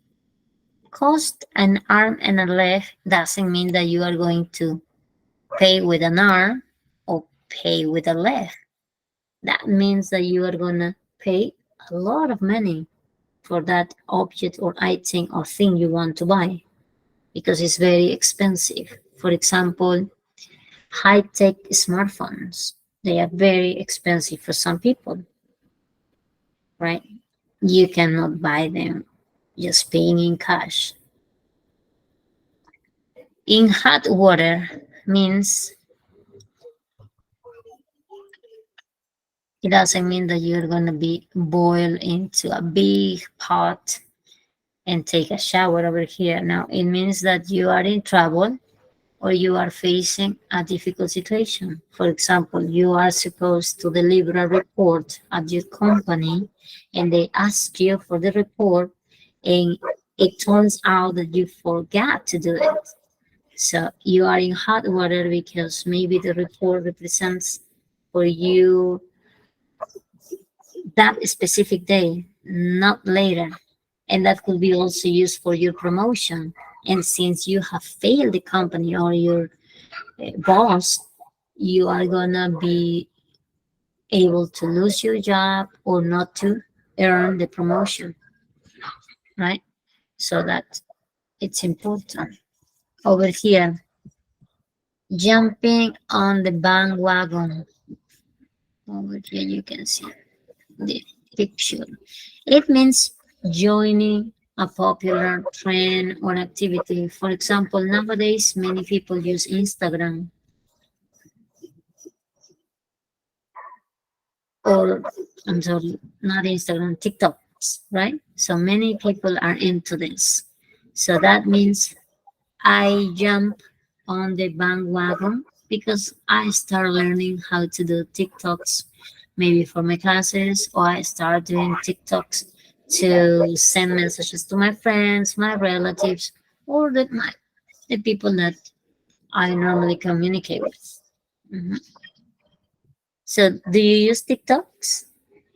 Cost an arm and a leg doesn't mean that you are going to pay with an arm or pay with a leg. That means that you are gonna pay a lot of money for that object or item or thing you want to buy because it's very expensive. For example, high-tech smartphones. They are very expensive for some people, right? You cannot buy them just paying in cash. In hot water means it doesn't mean that you're gonna be boiled into a big pot and take a shower over here. Now, it means that you are in trouble or you are facing a difficult situation. For example, you are supposed to deliver a report at your company and they ask you for the report and it turns out that you forgot to do it. So you are in hot water because maybe the report represents for you that specific day, not later. And that could be also used for your promotion. And since you have failed the company or your boss, you are gonna be able to lose your job or not to earn the promotion, right? So that it's important. Over here, jumping on the bandwagon. Over here, you can see the picture. It means joining a popular trend or activity. For example, nowadays many people use Instagram or I'm sorry, not Instagram, TikTok, right? So many people are into this. So that means I jump on the bandwagon because I start learning how to do TikToks, maybe for my classes, or I start doing TikToks to send messages to my friends, my relatives, or the people that I normally communicate with. Mhm. So, do you use TikToks?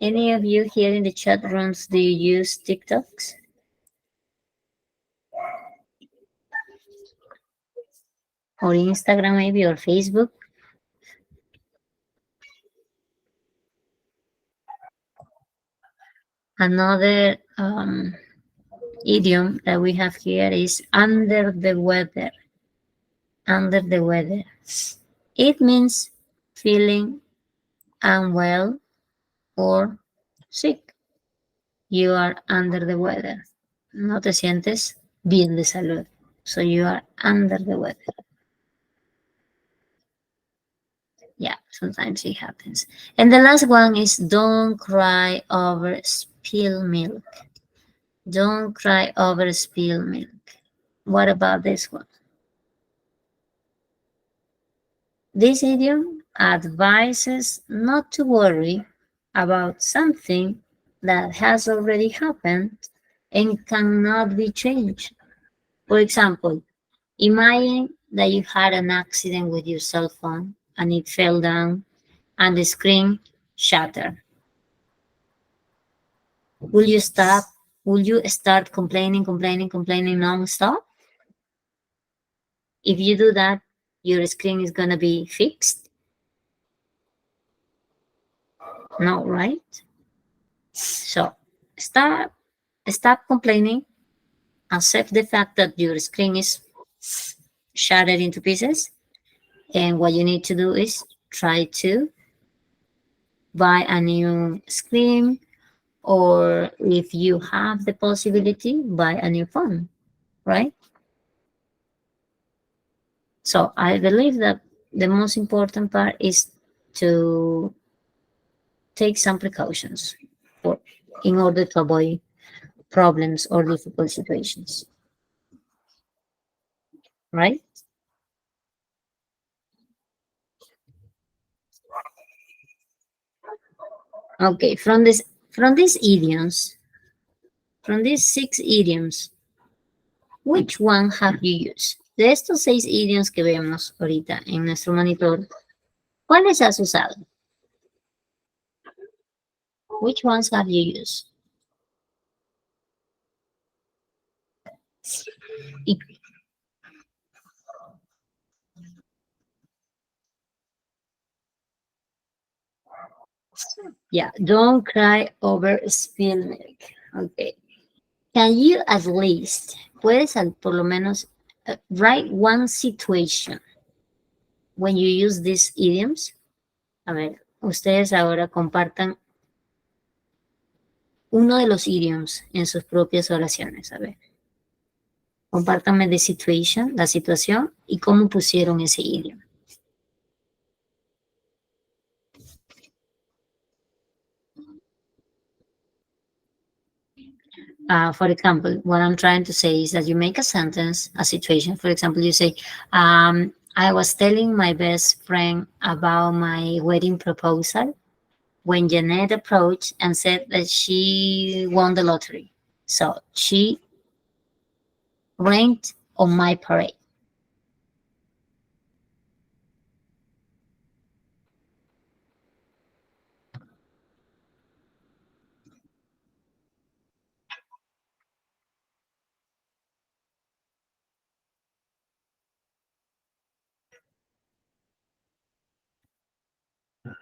Any of you here in the chat rooms, do you use TikToks? Or Instagram maybe, or Facebook? Another idiom that we have here is under the weather. Under the weather. It means feeling unwell or sick. You are under the weather. No te sientes bien de salud. So you are under the weather. Yeah, sometimes it happens. And the last one is don't cry over spilled milk. Don't cry over spilled milk. What about this one? This idiom advises not to worry about something that has already happened and cannot be changed. For example, imagine that you had an accident with your cell phone and it fell down and the screen shattered. Will you stop? Will you start complaining non-stop? If you do that, your screen is gonna be fixed. No, right? So stop complaining. Accept the fact that your screen is shattered into pieces. And what you need to do is try to buy a new screen, or if you have the possibility, buy a new phone, right? So I believe that the most important part is to take some precautions for, in order to avoid problems or difficult situations, right? Okay, from these idioms, from these 6 idioms, which one have you used? De estos 6 idioms que vemos ahorita en nuestro monitor, ¿cuáles has usado? Which ones have you used? Y- yeah, don't cry over spilled milk. Okay. Can you at least, puedes por lo menos write one situation when you use these idioms? A ver, ustedes ahora compartan uno de los idioms en sus propias oraciones. A ver, compártanme the situation, la situación y cómo pusieron ese idioma. For example, what I'm trying to say is that you make a sentence, a situation. For example, you say, I was telling my best friend about my wedding proposal when Janet approached and said that she won the lottery. So she ranked on my parade.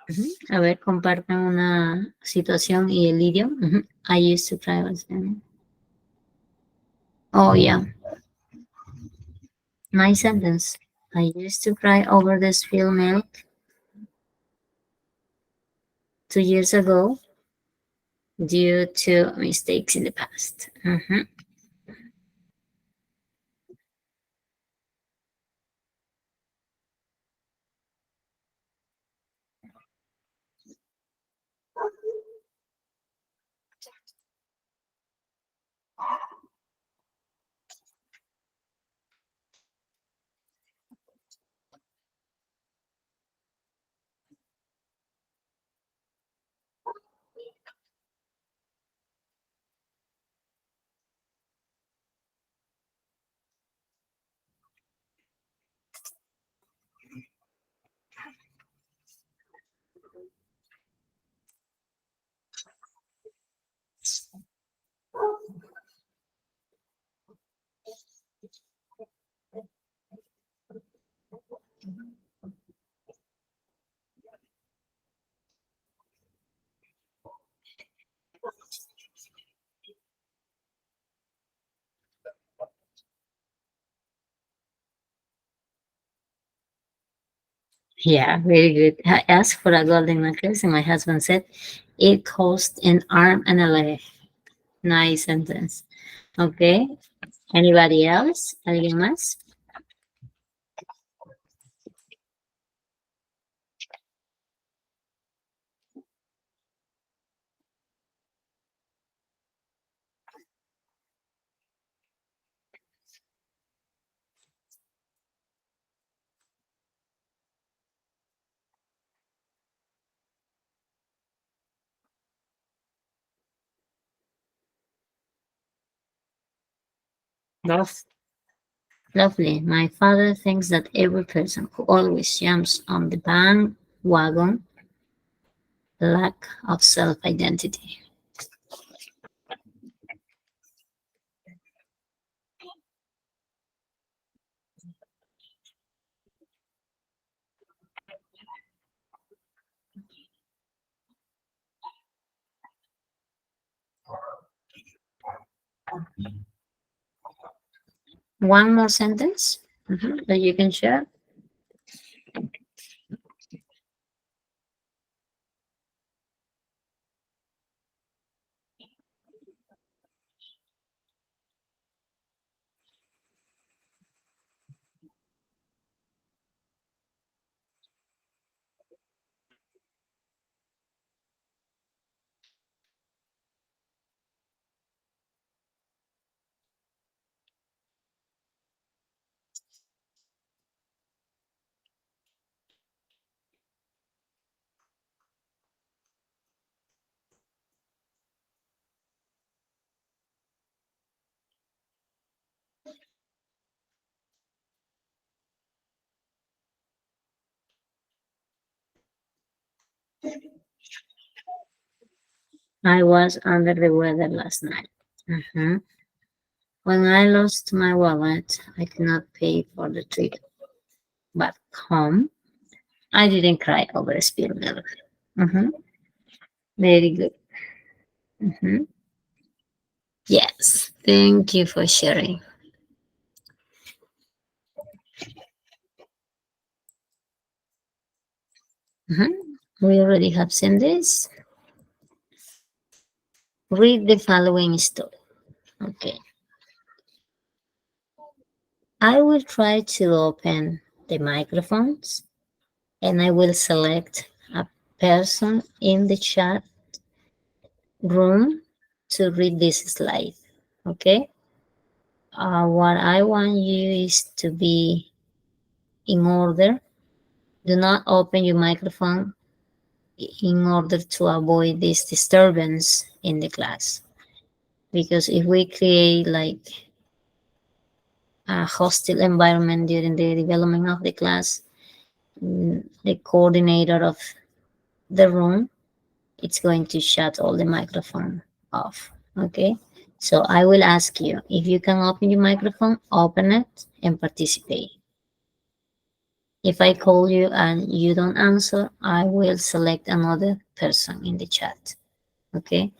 Ujú. A ver, compartan una situación y el idioma. Ujú. I used to try. Oh, yeah. Nice sentence. I used to cry over the spilled milk 2 years ago due to mistakes in the past. Mhm. Yeah, very good. I asked for a golden necklace, and my husband said it cost an arm and a leg. Nice sentence. Okay. Anybody else? ¿Alguien más? Love. Lovely. My father thinks that every person who always jumps on the bandwagon lack of self-identity. one more sentence that you can share. I was under the weather last night. When I lost my wallet, I could not pay for the trip. But home, I didn't cry over spilled milk. Very good. Yes, thank you for sharing. We already have seen this. Read the following story. Okay. I will try to open the microphones and I will select a person in the chat room to read this slide. Okay. What I want you is to be in order. Do not open your microphone in order to avoid this disturbance in the class. Because if we create like a hostile environment during the development of the class, the coordinator of the room, it's going to shut all the microphone off. Okay. So I will ask you, if you can open your microphone, open it and participate. If I call you and you don't answer, I will select another person in the chat. Okay.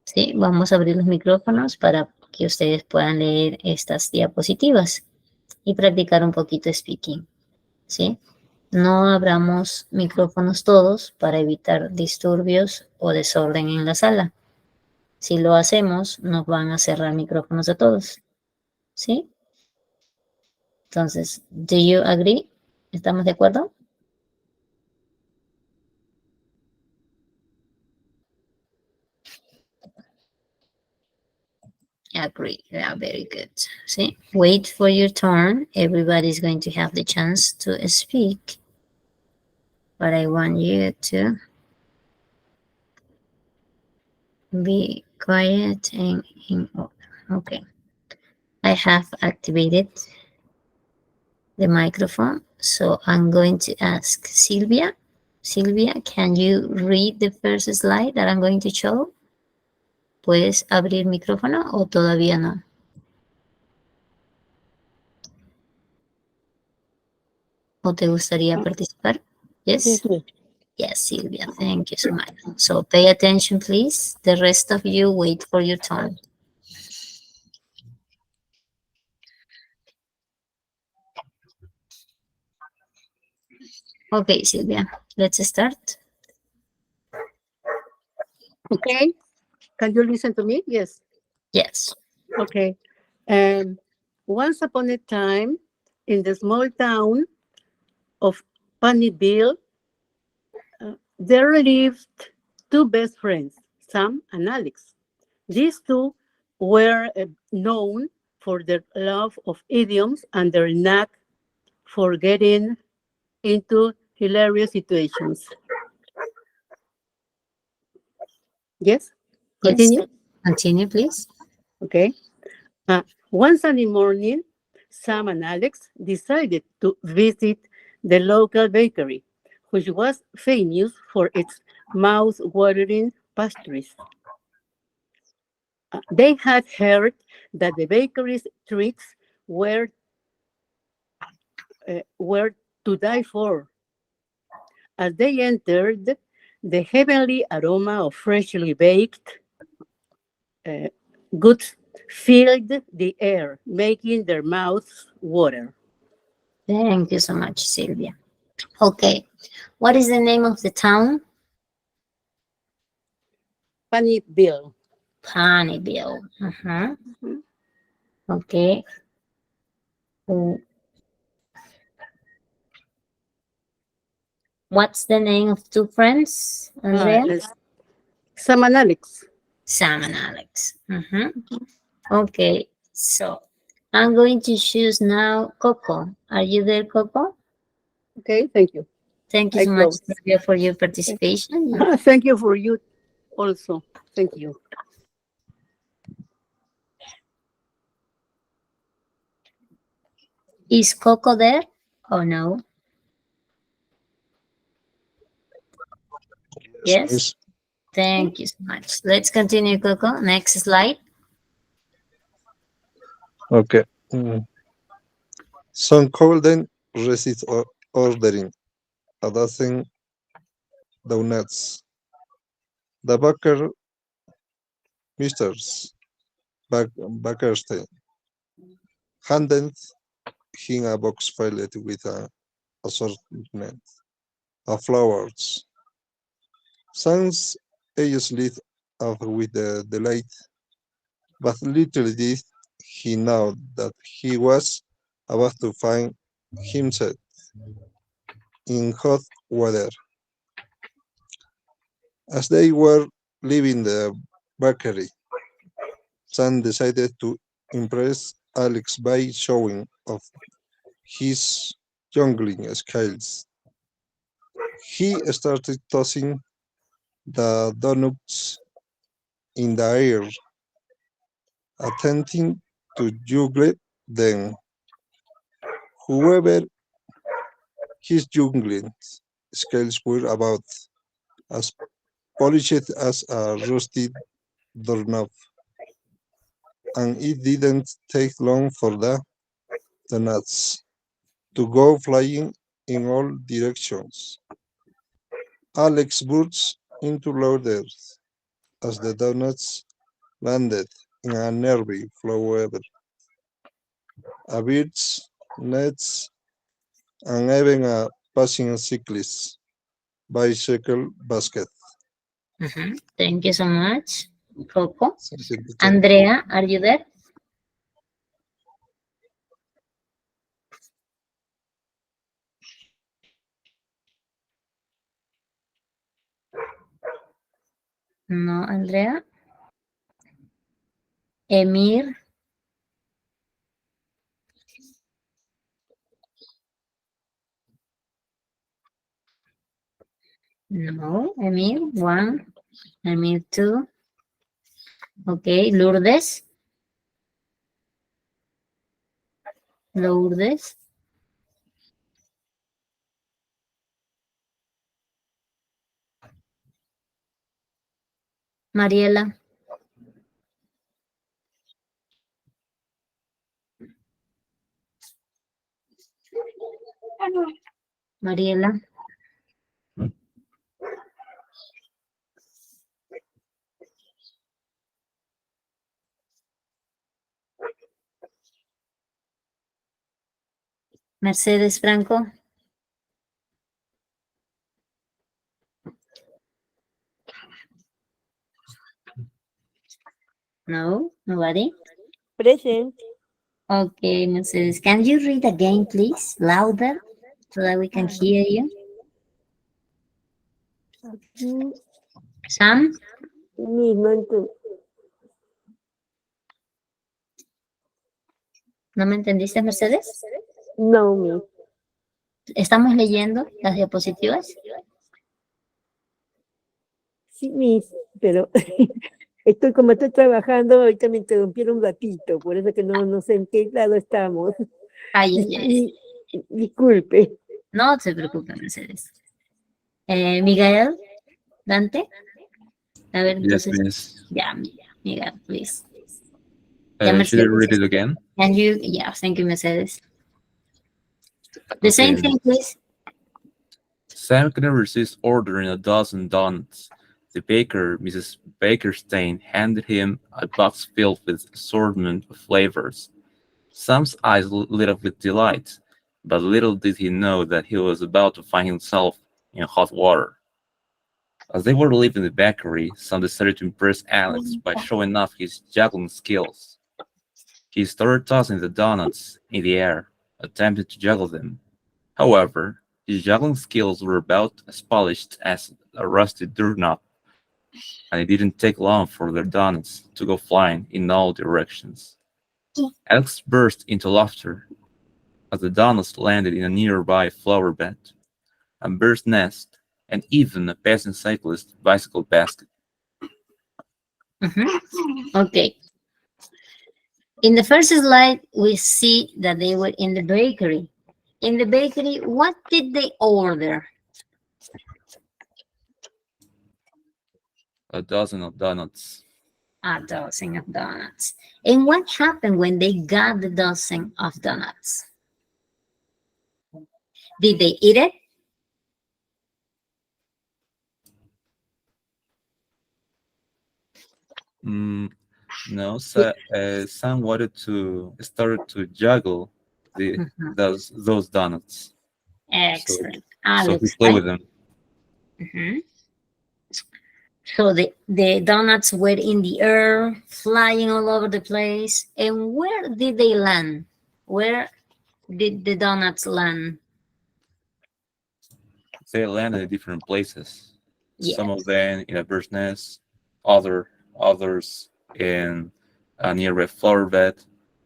Sí, vamos a abrir los micrófonos para que ustedes puedan leer estas diapositivas y practicar un poquito speaking. ¿Sí? No abramos micrófonos todos para evitar disturbios o desorden en la sala. Si lo hacemos, nos van a cerrar micrófonos a todos. ¿Sí? Entonces, do you agree? ¿Estamos de acuerdo? Agree. Yeah, very good. See, wait for your turn. Everybody's going to have the chance to speak. But I want you to be quiet and in order. Okay. I have activated the microphone. So I'm going to ask Sylvia. Sylvia, can you read the first slide that I'm going to show? ¿Puedes abrir micrófono o todavía no? ¿O te gustaría participar? Yes? Yes, Sylvia, thank you so much. So pay attention, please. The rest of you, wait for your turn. Okay, Sylvia, let's start. Okay. Can you listen to me? Yes. Yes. Okay. Once upon a time, in the small town of Ponyville, there lived two best friends, Sam and Alex. These two were known for their love of idioms and their knack for getting into hilarious situations. Yes? Continue? Yes. Continue, please. Okay. One Sunday morning, Sam and Alex decided to visit the local bakery, which was famous for its mouth-watering pastries. They had heard that the bakery's treats were to die for. As they entered, the heavenly aroma of freshly baked goods filled the air, making their mouths water. Thank you so much, Sylvia. Okay, what is the name of the town? Ponyville. Ponyville. Okay. Uh, What's the name of two friends, Andrea? Sam and Alex. Sam and Alex. Okay, so I'm going to choose now Coco. Are you there, Coco? Okay, thank you. Thank you I so much, close. Sylvia, for your participation. Thank you for you also. Thank you. Is Coco there? Oh, no. Yes? Thank you so much. Let's continue, Coco. Next slide. Okay. Some Golden received ordering a dozen donuts. The baker, Mr. Bakerstein, handed him a box filled with an assortment of flowers. Sans eyes lit up with the delight, but little did he know that he was about to find himself in hot water. As they were leaving the bakery, Sam decided to impress Alex by showing off his juggling skills. He started tossing the donuts in the air, attempting to juggle them. However, his juggling skills were about as polished as a rusty doorknob, and it didn't take long for the donuts to go flying in all directions. Alex burst into laughter as the donuts landed in a nearby flower, a bird's nest, and even a passing cyclist bicycle basket. Thank you so much, Coco. Andrea, are you there? No, Andrea. Emir. No, Emir, one. Emir, two. Okay, Lourdes. Lourdes. Mariela. Mariela. Mercedes Franco. No, nobody. Present. Okay, Mercedes, can you read again, please, louder, so that we can hear you? Sam? ¿No me entendiste, Mercedes? No, mi. ¿Estamos leyendo las diapositivas? Sí, mis, pero como estoy trabajando, ahorita me interrumpieron un ratito, por eso que no sé en qué lado estamos. Ay. Disculpe. No se preocupe, Mercedes. Miguel, Dante. A ver, Yes, entonces. miss. Yeah, Miguel, please. Should I read it again? Can you? Yeah, thank you, Mercedes. The same thing, please. Sam couldn't resist ordering a dozen donuts. The baker, Mrs. Bakerstein, handed him a box filled with assortment of flavors. Sam's eyes lit up with delight, but little did he know that he was about to find himself in hot water. As they were leaving the bakery, Sam decided to impress Alex by showing off his juggling skills. He started tossing the donuts in the air, attempting to juggle them. However, his juggling skills were about as polished as a rusty doorknob, and it didn't take long for the donuts to go flying in all directions. Alex burst into laughter as the donuts landed in a nearby flower bed, a bird's nest, and even a passing cyclist's bicycle basket. Okay. In the first slide, we see that they were in the bakery. In the bakery, what did they order? A dozen of donuts. A dozen of donuts. And what happened when they got the dozen of donuts? Did they eat it? No, Sam wanted to started to juggle those donuts. Excellent. So Alex, he played with them. So the donuts were in the air, flying all over the place. And where did they land? Where did the donuts land? They landed in different places. Yes. Some of them in a bird's nest, others in a nearby flower bed,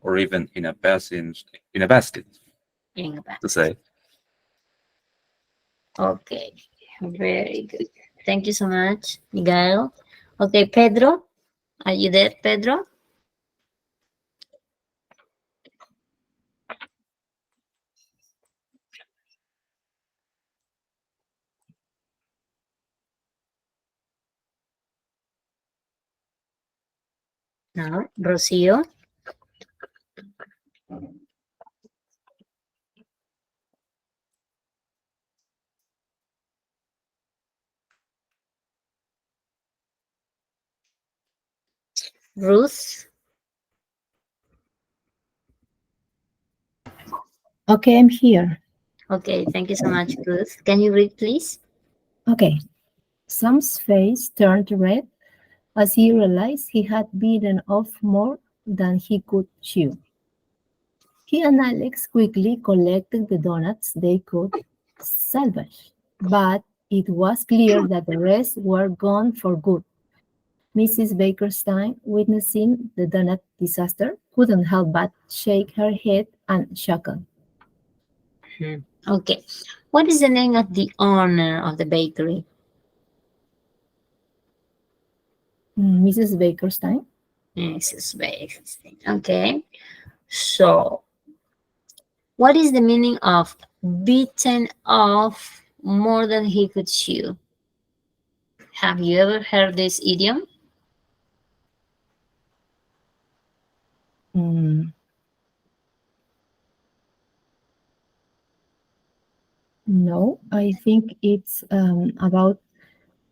or even in a basket. In a basket. To say. Okay, very good. Thank you so much, Miguel. Okay, Pedro, are you there, Pedro? No, Rocio. Ruth. Okay, I'm here. Okay, thank you so much, Ruth. Can you read, please? Okay. Sam's face turned red as he realized he had bitten off more than he could chew. He and Alex quickly collected the donuts they could salvage, but it was clear that the rest were gone for good. Mrs. Bakerstein, witnessing the donut disaster, couldn't help but shake her head and chuckle. Okay. What is the name of the owner of the bakery? Mrs. Bakerstein. Mrs. Bakerstein. Okay. So, what is the meaning of bitten off more than he could chew? Have you ever heard this idiom? No, I think it's about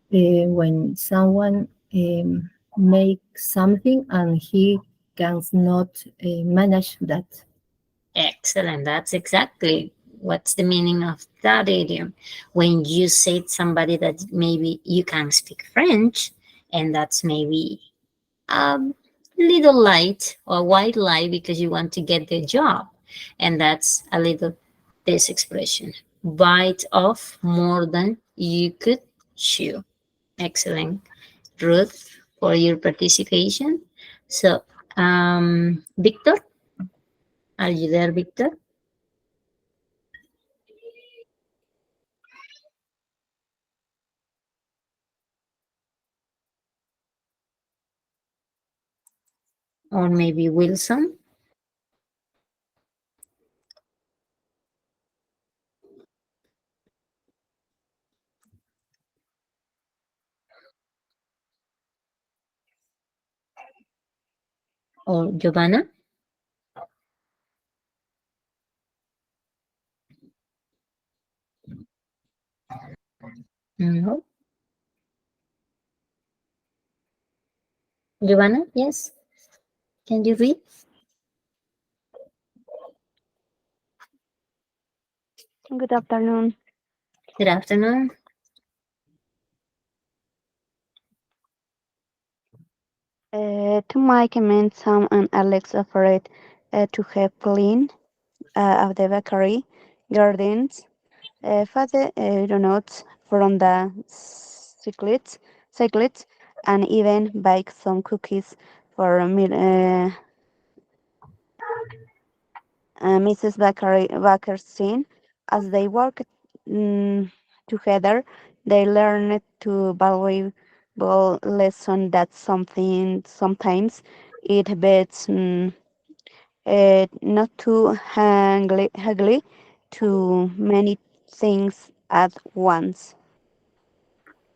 when someone makes something and he cannot manage that. Excellent. That's exactly what's the meaning of that idiom. When you say to somebody that maybe you can speak French, and that's maybe a little light or white lie because you want to get the job. And that's a little this expression. Bite off more than you could chew. Excellent, Ruth, for your participation. So, Victor, are you there, Victor? Or maybe Wilson? Or Giovanna? No. Giovanna, yes? Can you read? Good afternoon. Good afternoon. To my comment, Sam and Alex offered to help clean of the bakery gardens, father donuts from the cyclists, and even bake some cookies for Mrs. Bakerstein. As they worked together, they learned to valuable lesson that sometimes it beats not too hungry to many things at once.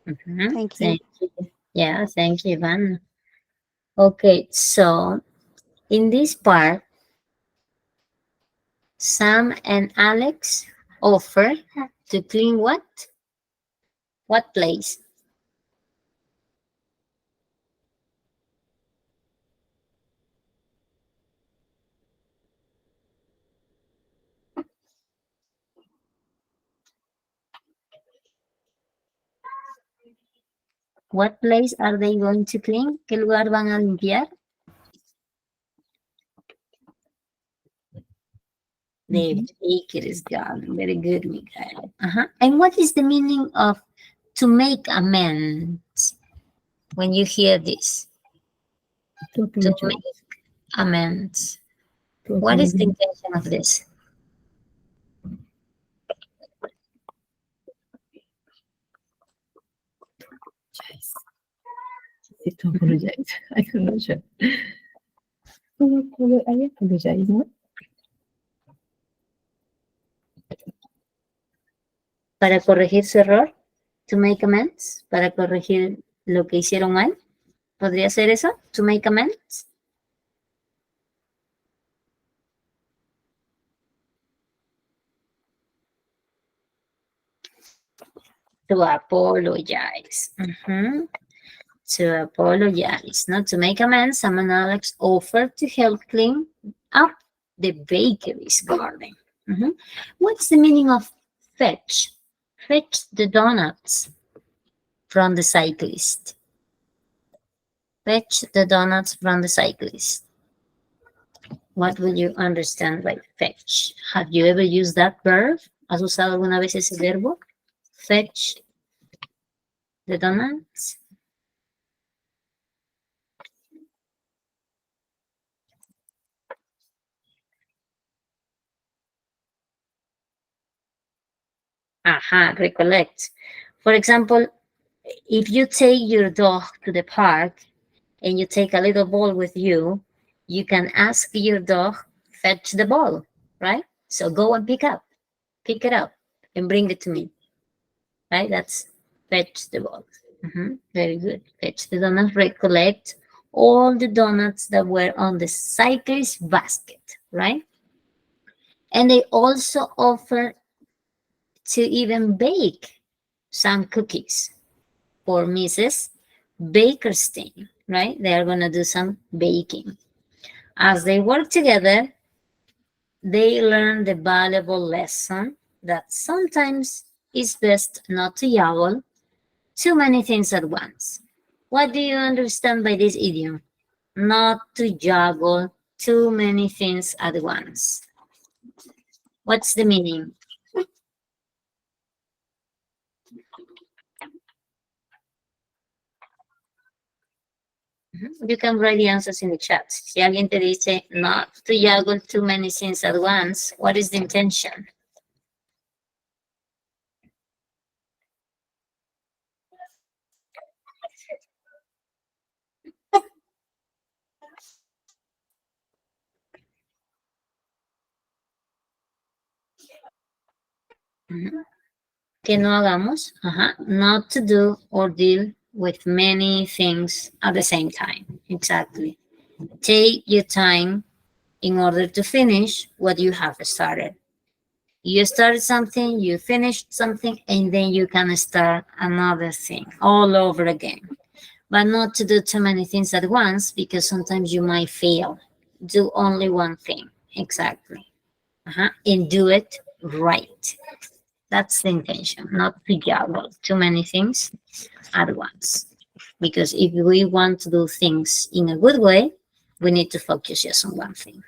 Thank you. Thank you. Yeah, thank you, Giovanna. Okay, so in this part, Sam and Alex offer to clean what? What place? What place are they going to clean? ¿Qué lugar van a limpiar? The baker's garden. Very good, Miguel. And what is the meaning of to make amends when you hear this? To make amends. What is the intention of this? To apologize. I don't know. Sure. I apologize, no? Para corregir su error, to make amends, para corregir lo que hicieron mal. ¿Podría ser eso? To make amends. To apologize. To apologize, not to make amends. Sam and Alex offered to help clean up the bakery's garden. What's the meaning of fetch? Fetch the donuts from the cyclist. Fetch the donuts from the cyclist. What will you understand by fetch? Have you ever used that verb? ¿Has usado alguna vez ese verbo? Fetch the donuts. Recollect. For example, if you take your dog to the park and you take a little ball with you, you can ask your dog, fetch the ball, right? So go and pick it up and bring it to me, right? That's fetch the ball. Very good. Fetch the donuts, recollect all the donuts that were on the cyclist basket, right? And they also offer to even bake some cookies for Mrs. Bakerstein, right? They are going to do some baking. As they work together, they learn the valuable lesson that sometimes it's best not to juggle too many things at once. What do you understand by this idiom? Not to juggle too many things at once. What's the meaning? You can write the answers in the chat. Si alguien te dice not to juggle too many things at once, what is the intention? Que no hagamos, not to do or deal with many things at the same time. Exactly. Take your time in order to finish what you have started. You started something, you finished something, and then you can start another thing all over again. but not to do too many things at once, because sometimes you might fail. Do only one thing, exactly. And do it right. That's the intention, not to juggle too many things at once. Because if we want to do things in a good way, we need to focus just on one thing.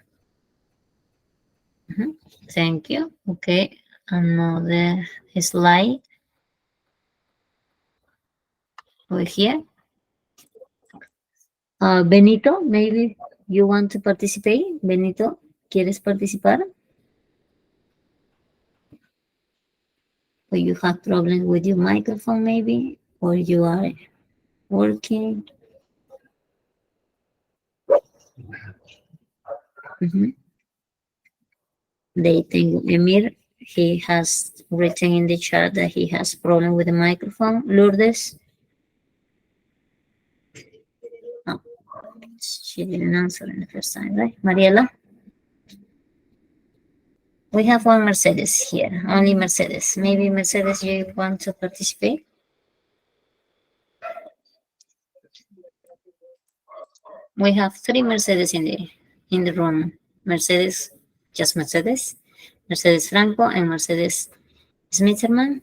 Thank you. Okay, another slide over here. Benito, maybe you want to participate? Benito, ¿quieres participar? Or you have problems with your microphone maybe? Or you are working? They think Emir, he has written in the chat that he has problem with the microphone. Lourdes? Oh, she didn't answer in the first time, right? Mariela? We have one Mercedes here, only Mercedes. Maybe Mercedes, you want to participate? We have 3 Mercedes in the room. Mercedes, just Mercedes, Mercedes Franco, and Mercedes Smitherman.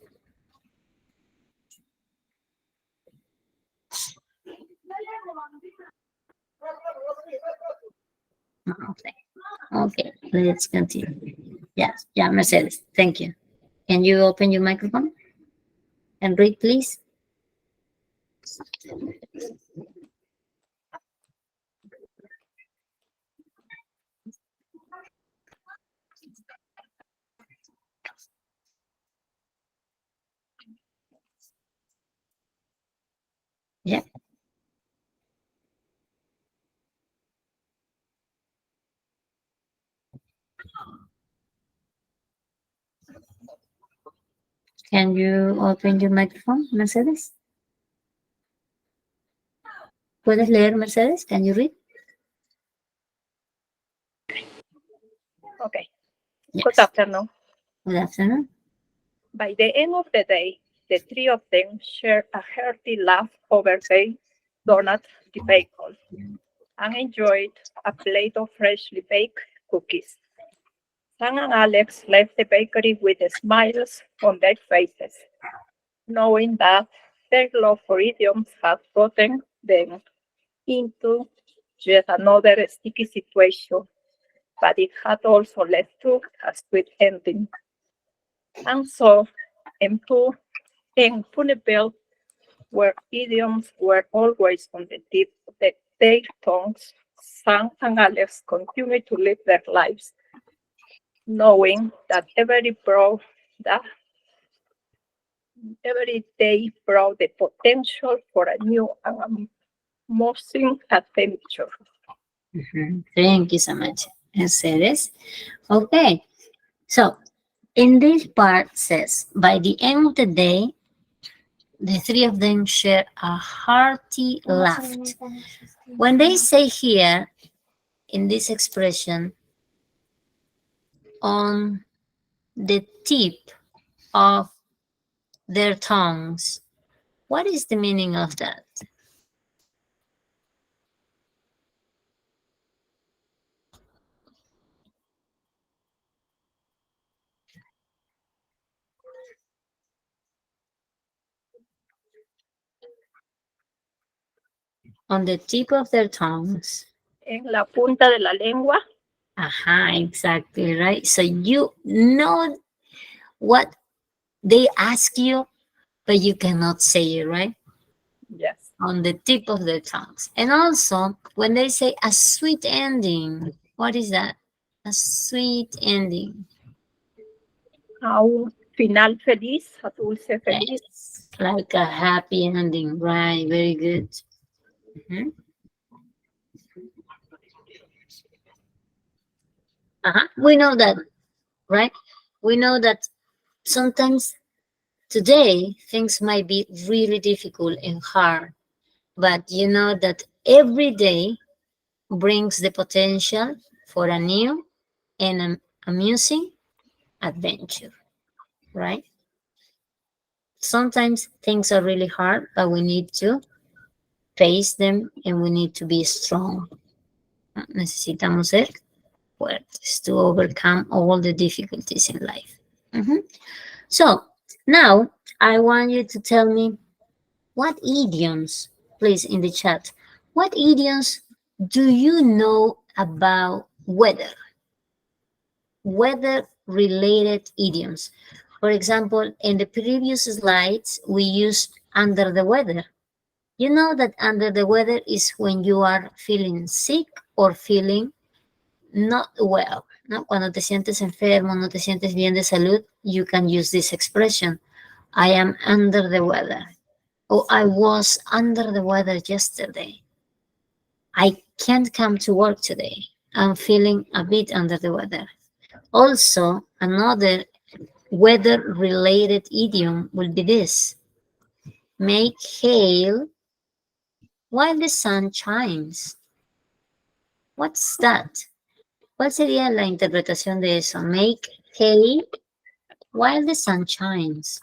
Okay, let's continue. Yes, yeah, Mercedes, thank you. Can you open your microphone and read, please? Yeah. Can you open your microphone, Mercedes? ¿Puedes leer, Mercedes? Can you read? Okay. Yes. Good afternoon. Good afternoon. By the end of the day, the 3 of them shared a hearty laugh over their donut debacle and enjoyed a plate of freshly baked cookies. Sam and Alex left the bakery with smiles on their faces, knowing that their love for idioms had gotten them into yet another sticky situation, but it had also led to a sweet ending. And so, in Punibel, where idioms were always on the tip of their tongues, Sam and Alex continued to live their lives, knowing that every day brought the potential for a new and amusing adventure. Thank you so much, Mercedes. Okay, so in this part says, by the end of the day, the 3 of them share a hearty laugh. When they say here, in this expression, on the tip of their tongues, what is the meaning of that? On the tip of their tongues. En la punta de la lengua. Exactly, right? So you know what they ask you, but you cannot say it, right? Yes. On the tip of their tongues. And also, when they say a sweet ending, what is that? A sweet ending. A un final feliz, a dulce feliz. Yes, like a happy ending, right? Very good. We know that, right? We know that sometimes today things might be really difficult and hard, but you know that every day brings the potential for a new and amusing adventure, right? Sometimes things are really hard, but we need to face them, and we need to be strong. Necesitamos ser fuertes to overcome all the difficulties in life. So now I want you to tell me what idioms, please, in the chat, what idioms do you know about weather? Weather-related idioms. For example, in the previous slides, we used under the weather. You know that under the weather is when you are feeling sick or feeling not well. ¿No? Cuando te sientes enfermo, no te sientes bien de salud, you can use this expression. I am under the weather. Or I was under the weather yesterday. I can't come to work today. I'm feeling a bit under the weather. Also, another weather-related idiom will be this. Make hail while the sun shines. What's that? ¿Cuál sería la interpretación de eso? Make hay while the sun shines.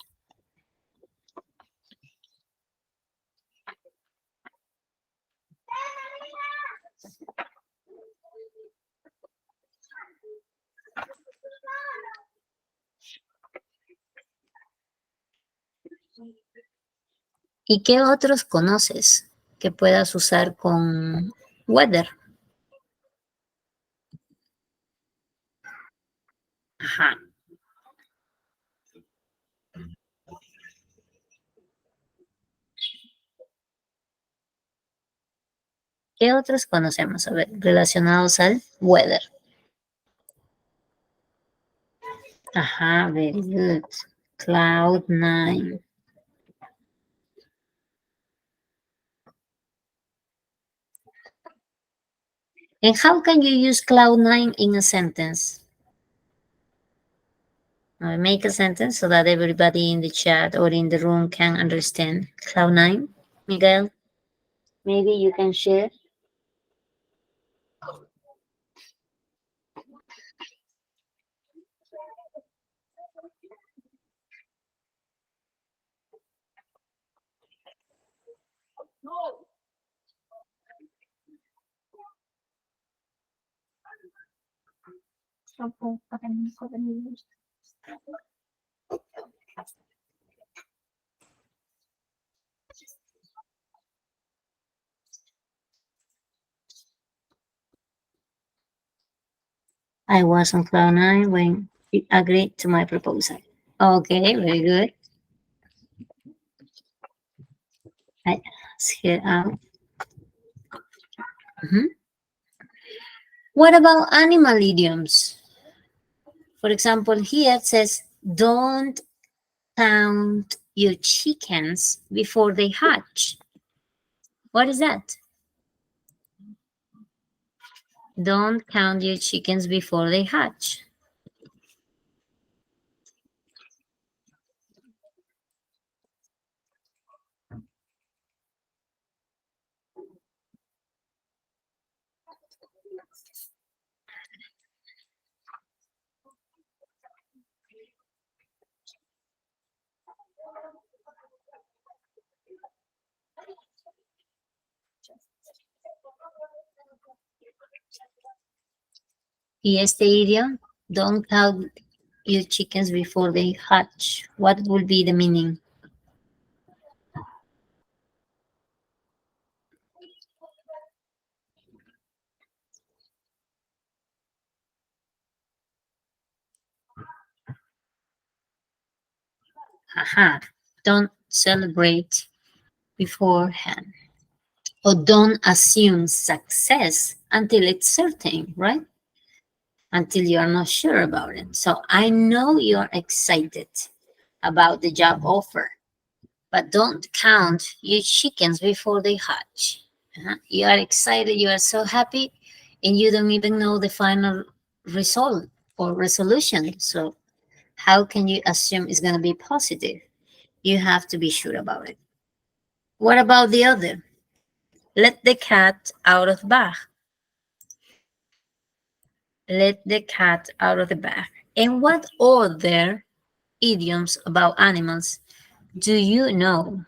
¿Y qué otros conoces que puedas usar con weather? Ajá. ¿Qué otros conocemos? A ver, relacionados al weather. Ajá, very good. Cloud nine. And how can you use cloud nine in a sentence? Make a sentence so that everybody in the chat or in the room can understand. Cloud nine, Miguel, maybe you can share. I was on cloud nine when it agreed to my proposal. Okay, very good. Let's hear out. What about animal idioms? For example, here it says, don't count your chickens before they hatch. What is that? Don't count your chickens before they hatch. Y este idiom, don't count your chickens before they hatch. What would be the meaning? Aha, don't celebrate beforehand. Or don't assume success until it's certain, right? Until you are not sure about it. So I know you're excited about the job offer, but don't count your chickens before they hatch. You are excited, you are so happy, and you don't even know the final result or resolution. So how can you assume it's going to be positive? You have to be sure about it. What about the other? Let the cat out of the bag. Let the cat out of the bag. And what other idioms about animals do you know?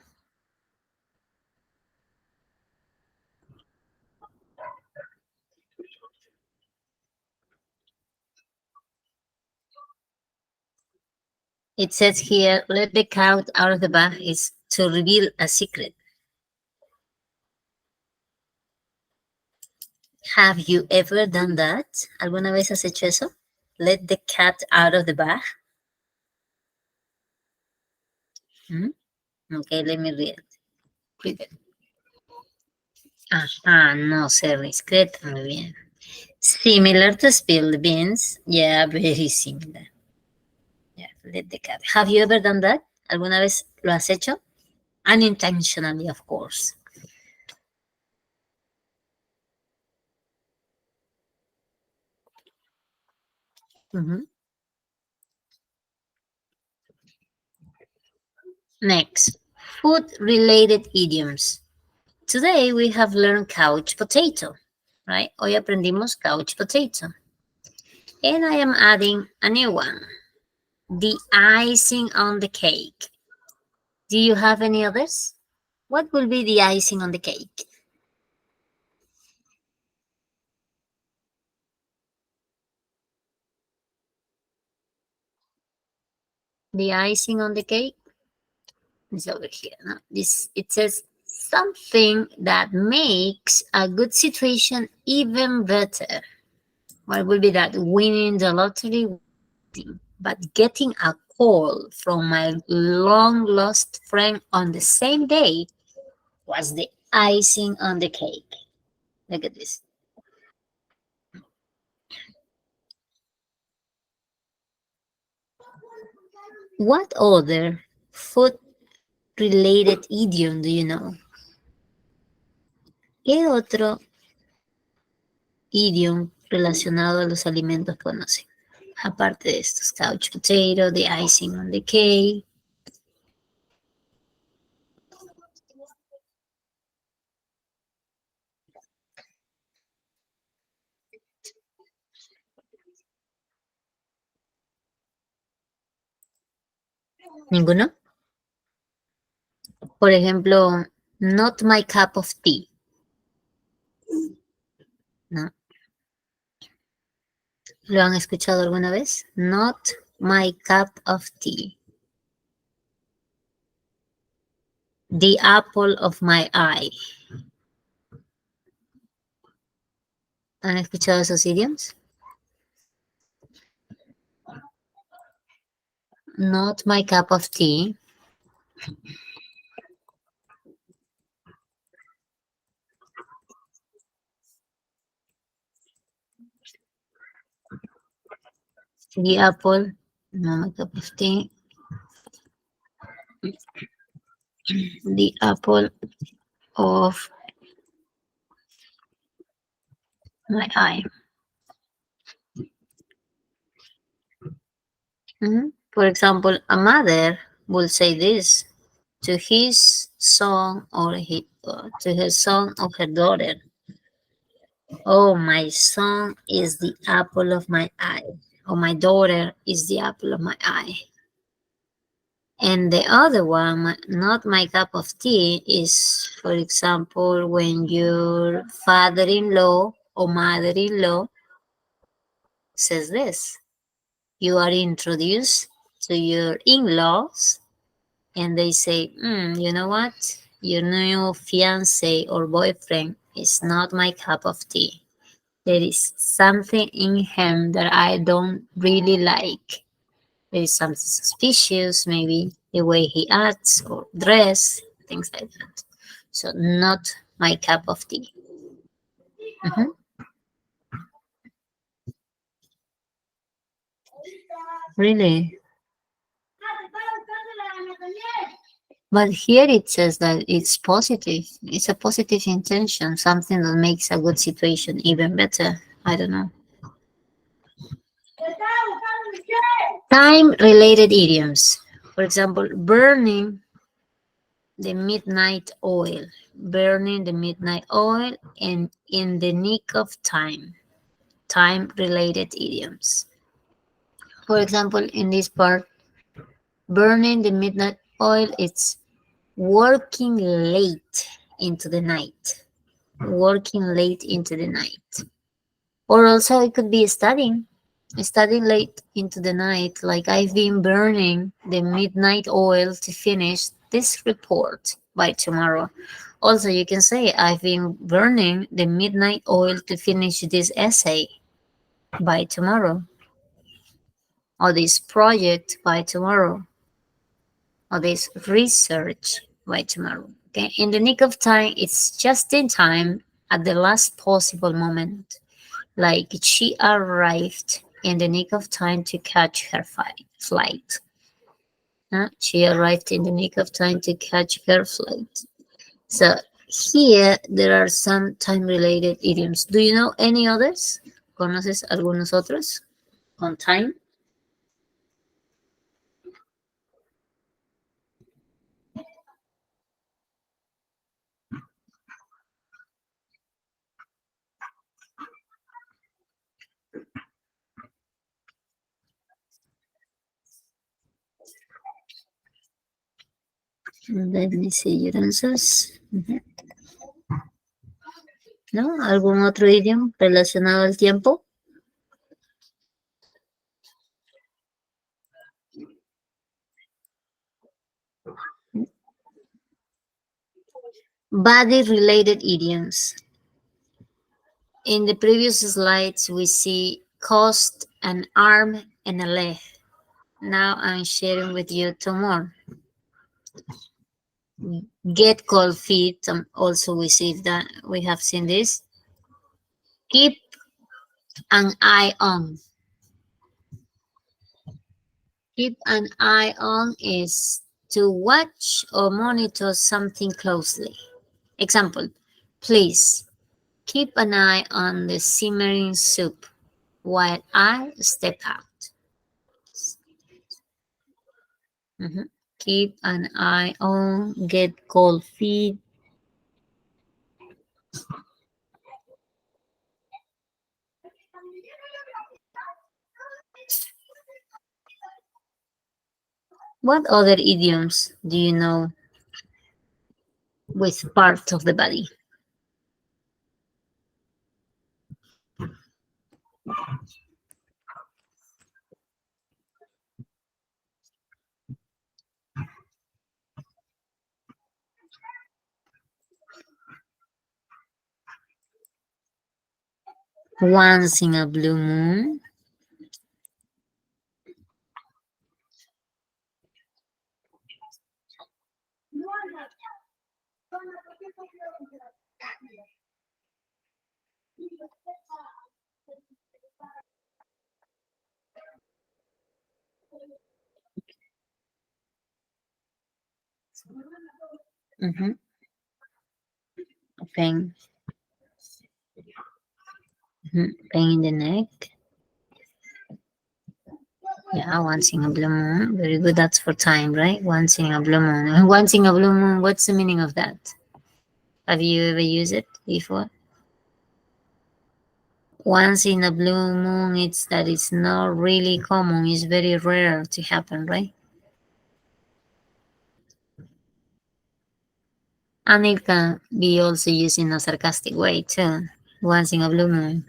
It says here, let the cat out of the bag is to reveal a secret. Have you ever done that? ¿Alguna vez has hecho eso? Let the cat out of the bag. Okay, let me read it. Ajá, no se discreta, muy bien. Similar to spill the beans. Yeah, very similar. Yeah, let the cat. Have you ever done that? ¿Alguna vez lo has hecho? Unintentionally, of course. Next, food-related idioms. Today we have learned couch potato, right? Hoy aprendimos couch potato. And I am adding a new one, the icing on the cake. Do you have any others? What will be the icing on the cake? The icing on the cake is over here. No? It says something that makes a good situation even better. What will be that? Winning the lottery, but getting a call from my long lost friend on the same day was the icing on the cake. Look at this. What other food-related idiom do you know? ¿Qué otro idiom relacionado a los alimentos conocen? Aparte de estos, couch potato, the icing on the cake. ¿Ninguno? Por ejemplo, not my cup of tea. ¿No? ¿Lo han escuchado alguna vez? Not my cup of tea. The apple of my eye. ¿Han escuchado esos idioms? Not my cup of tea. The apple, not my cup of tea. The apple of my eye. For example, a mother will say this to his son or to her son or her daughter. Oh, my son is the apple of my eye. Or my daughter is the apple of my eye. And the other one, not my cup of tea, is, for example, when your father-in-law or mother-in-law says this. You are introduced to your in-laws and they say, you know what? Your new fiance or boyfriend is not my cup of tea. There is something in him that I don't really like. There is something suspicious, maybe the way he acts or dress, things like that. So not my cup of tea. Really? But here it says that it's positive. It's a positive intention, something that makes a good situation even better. I don't know. Time-related idioms. For example, burning the midnight oil. Burning the midnight oil and in the nick of time. Time-related idioms. For example, in this part, burning the midnight oil, it's working late into the night. Working late into the night. Or also it could be studying. Studying late into the night, like I've been burning the midnight oil to finish this report by tomorrow. Also, you can say I've been burning the midnight oil to finish this essay by tomorrow, or this project by tomorrow, or this research by tomorrow. Okay, in the nick of time, it's just in time at the last possible moment. Like she arrived in the nick of time to catch her flight. She arrived in the nick of time to catch her flight. So here there are some time-related idioms. Do you know any others? ¿Conoces algunos otros con time? Let me see your answers. ¿No? ¿Algún otro idioma relacionado al tiempo? Body-related idioms. In the previous slides, we see cost, an arm, and a leg. Now I'm sharing with you two more. Get cold feet. Also, we see that we have seen this. Keep an eye on. Keep an eye on is to watch or monitor something closely. Example, please keep an eye on the simmering soup while I step out. Keep an eye on, get cold feet. What other idioms do you know with part of the body? Once in a blue moon. Pain. Pain in the neck. Yeah, once in a blue moon. Very good. That's for time, right? Once in a blue moon. And once in a blue moon, what's the meaning of that? Have you ever used it before? Once in a blue moon, it's that it's not really common. It's very rare to happen, right? And it can be also used in a sarcastic way too. Once in a blue moon.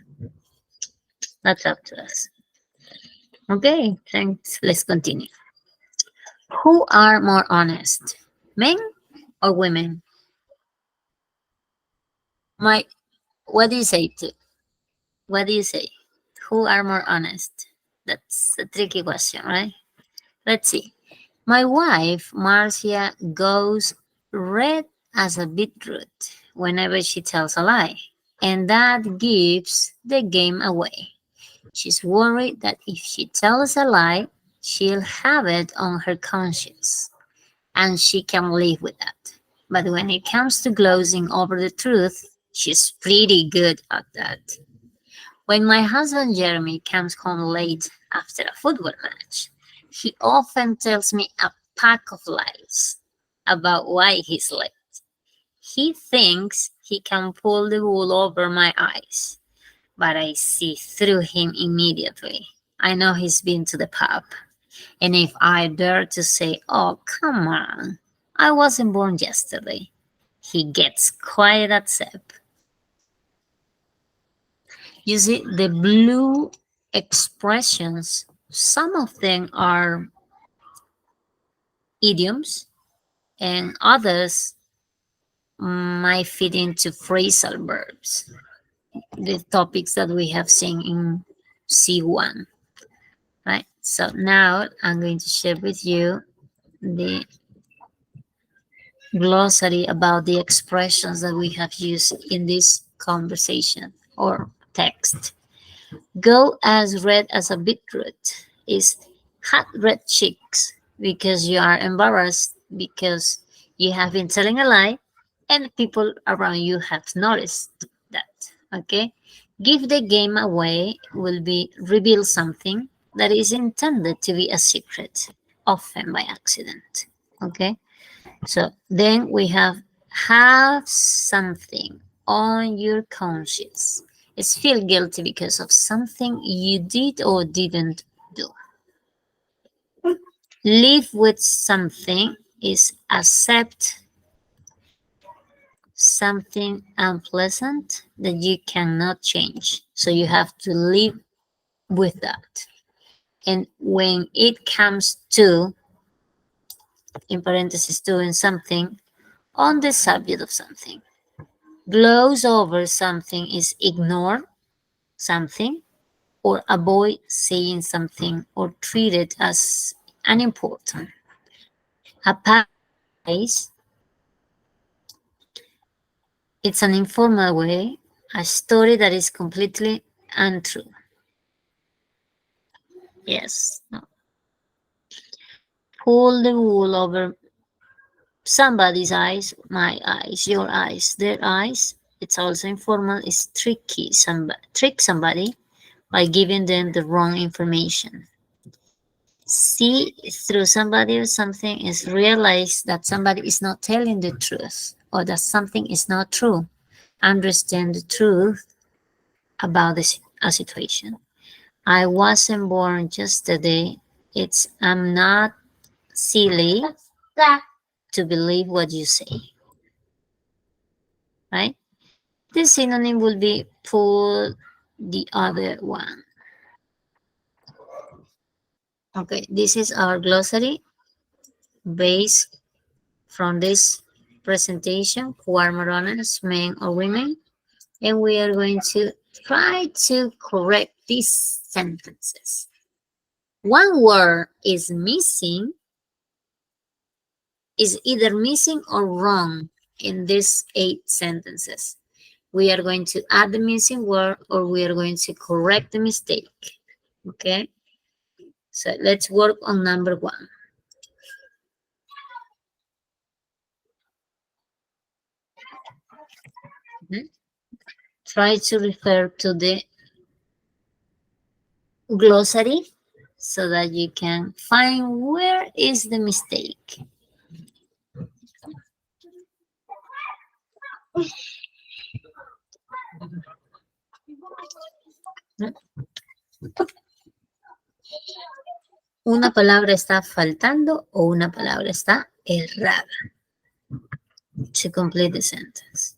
That's up to us. Okay, thanks. Let's continue. Who are more honest, men or women? What do you say to? What do you say? Who are more honest? That's a tricky question, right? Let's see. My wife, Marcia, goes red as a beetroot whenever she tells a lie, and that gives the game away. She's worried that if she tells a lie, she'll have it on her conscience, and she can live with that. But when it comes to glossing over the truth, she's pretty good at that. When my husband Jeremy comes home late after a football match, he often tells me a pack of lies about why he's late. He thinks he can pull the wool over my eyes, but I see through him immediately. I know he's been to the pub. And if I dare to say, oh, come on, I wasn't born yesterday, he gets quite upset. You see, the blue expressions. Some of them are idioms, and others might fit into phrasal verbs, the topics that we have seen in C1, right? So now I'm going to share with you the glossary about the expressions that we have used in this conversation or text. Go as red as a beetroot is had red cheeks because you are embarrassed because you have been telling a lie and people around you have noticed that. Okay? Give the game away will be reveal something that is intended to be a secret, often by accident. Okay? So then we have something on your conscience. It's feel guilty because of something you did or didn't do. Live with something is accept something unpleasant that you cannot change. So you have to live with that. And when it comes to, in parentheses, doing something on the subject of something, gloss over something is ignore something or avoid saying something or treat it as unimportant. Apologize, it's an informal way, a story that is completely untrue. Yes, no. Pull the wool over somebody's eyes, my eyes, your eyes, their eyes. It's also informal, it's tricky. Trick somebody by giving them the wrong information. See through somebody or something is realize that somebody is not telling the truth or that something is not true. Understand the truth about a situation. I wasn't born yesterday. I'm not silly to believe what you say. Right? The synonym will be pull the other one. Okay, this is our glossary based from this presentation, who are moroners, men or women, and we are going to try to correct these sentences. One word is missing, is either missing or wrong in these 8 sentences. We are going to add the missing word or we are going to correct the mistake. Okay, so let's work on number 1. Try to refer to the glossary so that you can find where is the mistake. Una palabra está faltando o una palabra está errada. To complete the sentence.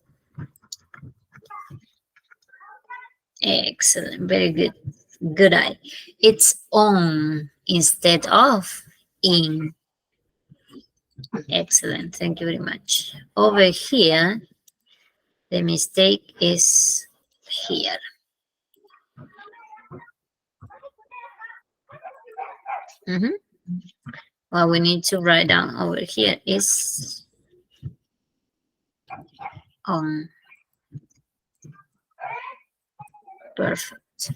Excellent, very good. Good eye. It's on instead of in. Excellent, thank you very much. Over here, the mistake is here. What we need to write down over here is on. Perfect.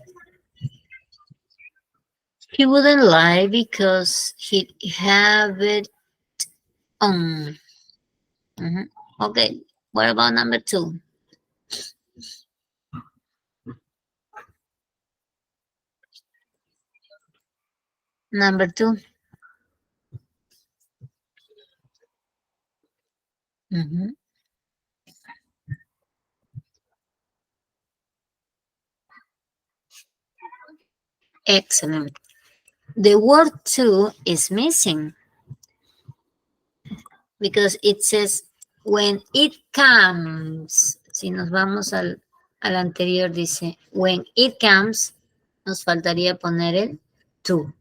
He wouldn't lie because he'd have it on. Okay, what about number 2? Number 2. Excellent. The word to is missing because it says when it comes. Si nos vamos al anterior dice when it comes Nos faltaría poner el to.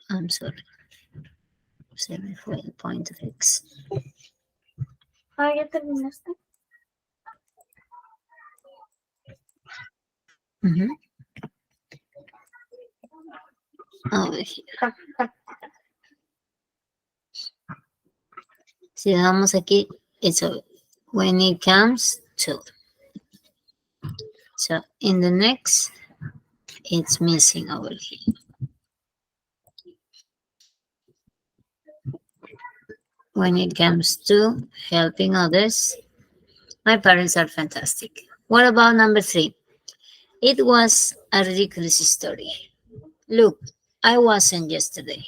I'm sorry. Se me fue el point of X. Ah, ¿ya terminaste? Over here. Si damos aquí, it's over. When it comes to. So in the next, it's missing over here. When it comes to helping others, my parents are fantastic. What about number 3? It was a ridiculous story. Look, I wasn't yesterday.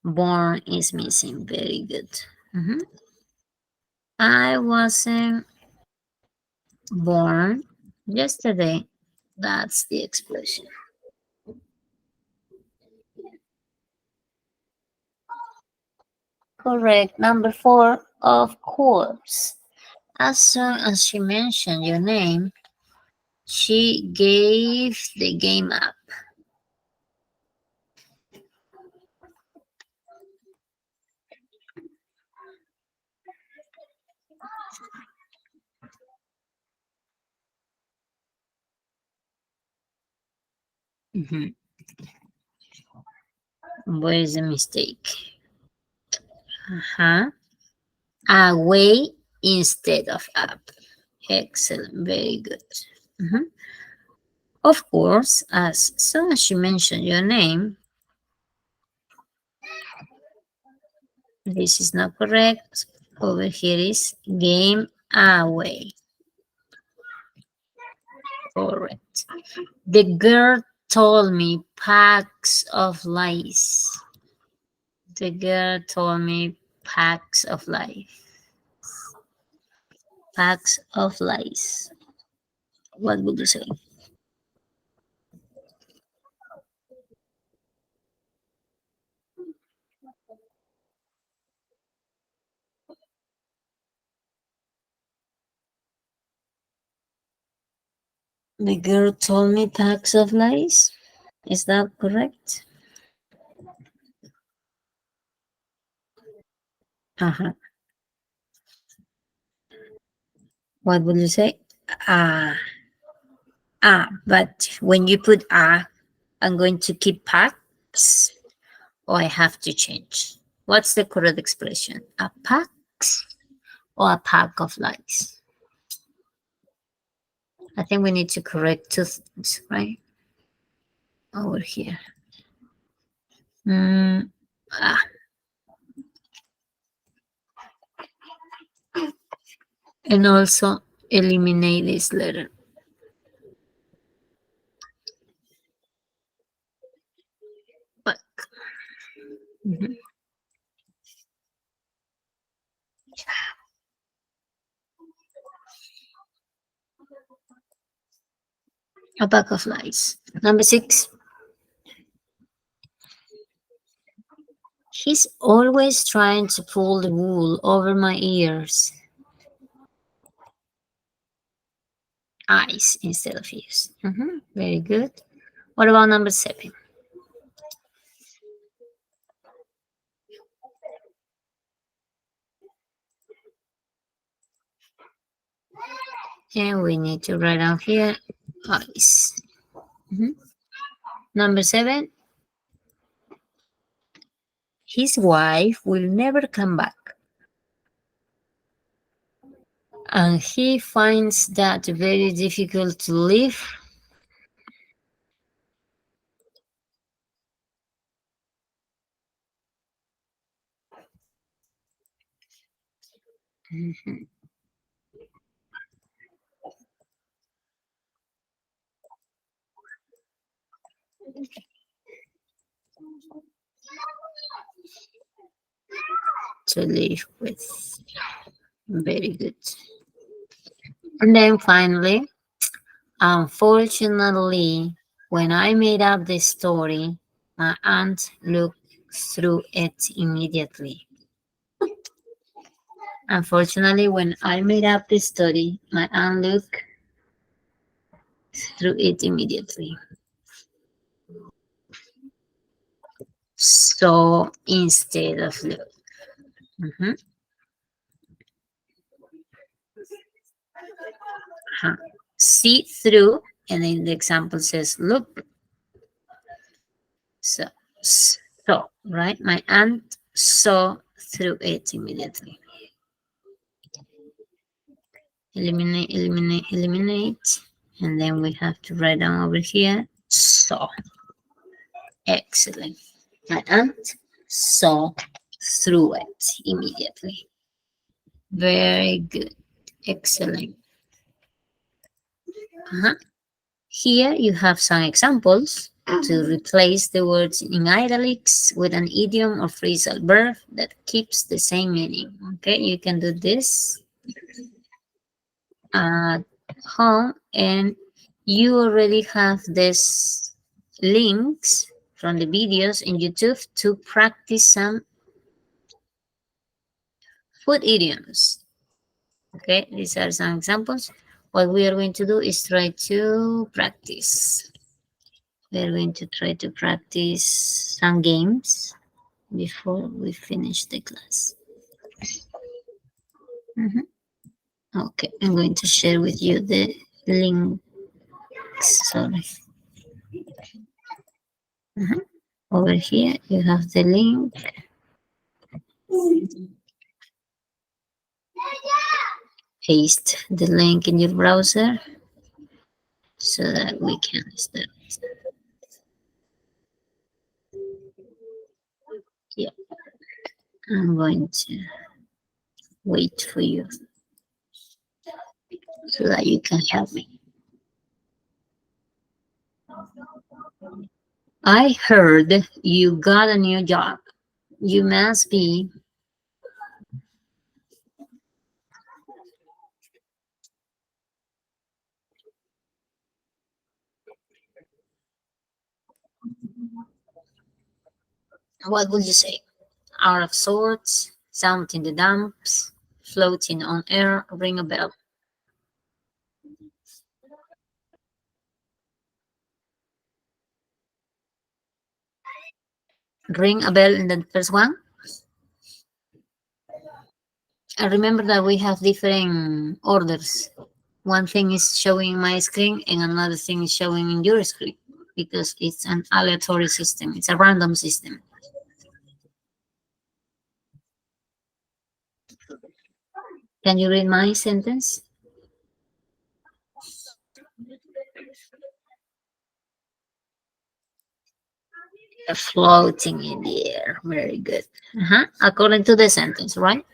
Born is missing. Very good. I wasn't born yesterday. That's the expression. Correct. Number 4, of course. As soon as she mentioned your name, she gave the game up. Where is the mistake? Away instead of up. Excellent. Very good. Of course, as soon as she mentioned your name, this is not correct. Over here is game away. Correct. The girl told me packs of lies. The girl told me packs of lies. Packs of lies. What would you say? The girl told me packs of lies. Is that correct? What would you say? But when you put I'm going to keep packs, or I have to change. What's the correct expression? A packs or a pack of lies? I think we need to correct 2 things, right? Over here. And also eliminate this letter. Pack. A pack of lies. Number 6. He's always trying to pull the wool over my ears. Eyes instead of ears. Very good. What about number 7? And we need to write down here eyes. Number 7. His wife will never come back. And he finds that very difficult to live. to live with. Very good. And then finally, unfortunately, when I made up the story, my aunt looked through it immediately. Unfortunately, when I made up the story, my aunt looked through it immediately. So instead of look. See through, and then the example says look. So, right? My aunt saw through it immediately. Eliminate, eliminate, eliminate. And then we have to write down over here, saw. Excellent. My aunt saw through it immediately. Very good. Excellent. Here you have some examples to replace the words in italics with an idiom or phrasal verb that keeps the same meaning. Okay, you can do this at home, and you already have these links from the videos in YouTube to practice some food idioms. Okay, these are some examples. What we are going to do is try to practice. We're going to try to practice some games before we finish the class. Okay, I'm going to share with you the links. Sorry. Over here, you have the link. Paste the link in your browser so that we can start. Yeah, I'm going to wait for you so that you can help me. I heard you got a new job. You must be what would you say? Out of sorts, sound in the dumps, floating on air, ring a bell. Ring a bell in the first one. And remember that we have different orders. One thing is showing my screen and another thing is showing in your screen because it's an aleatory system. It's a random system. Can you read my sentence? Floating in the air. Very good. According to the sentence, right?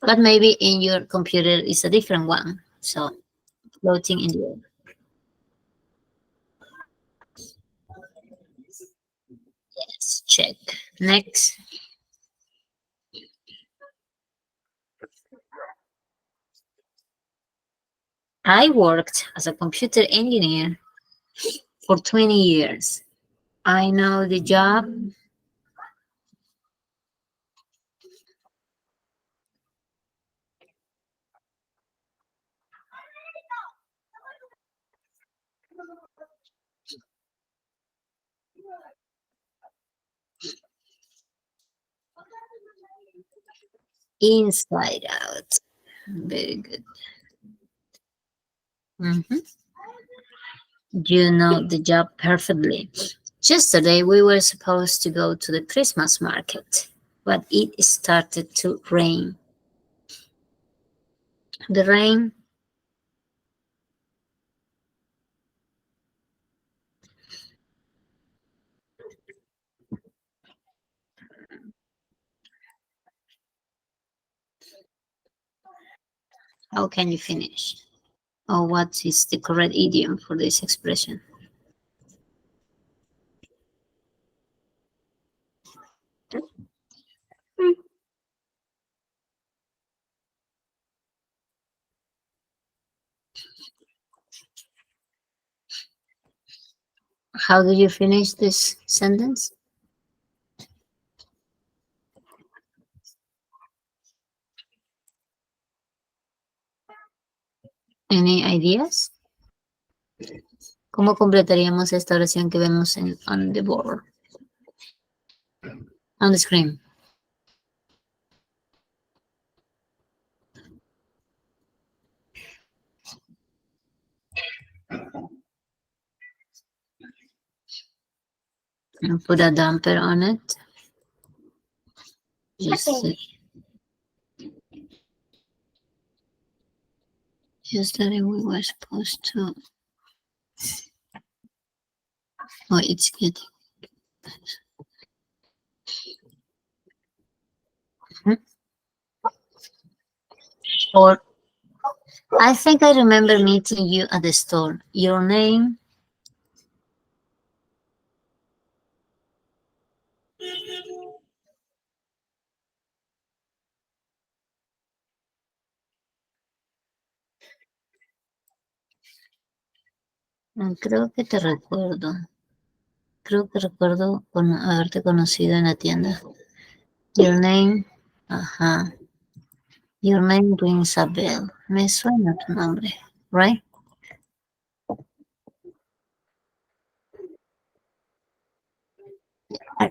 But maybe in your computer it's a different one. So floating in the air. Yes, check. Next. I worked as a computer engineer for 20 years. I know the job inside out. Very good. You know the job perfectly. Yesterday we were supposed to go to the Christmas market, but it started to rain. The rain How can you finish? Or what is the correct idiom for this expression? How do you finish this sentence? Any ideas? ¿Cómo completaríamos esta oración que vemos on the board? On the screen. And put a damper on it. Yesterday we were supposed to. Oh, it's good. Or I think I remember meeting you at the store. Your name? Creo que te recuerdo. Creo que recuerdo haberte conocido en la tienda. Your name? Ajá. Your name rings a bell. Me suena tu nombre, right?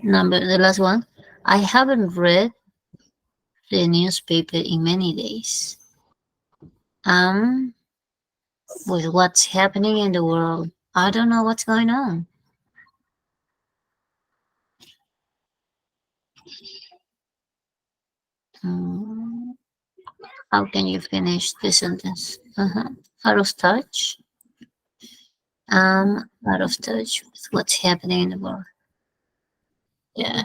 Number, the last one. I haven't read the newspaper in many days. With what's happening in the world, I don't know what's going on. How can you finish the sentence? Out of touch. Out of touch with what's happening in the world. Yeah.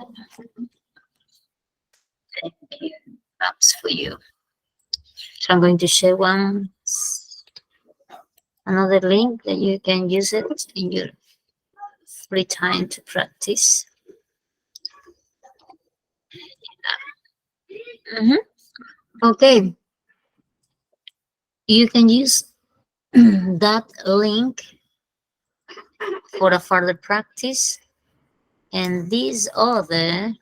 Thank you. That's for you. So I'm going to share another link that you can use it in your free time to practice. Okay. You can use that link for a further practice, and this other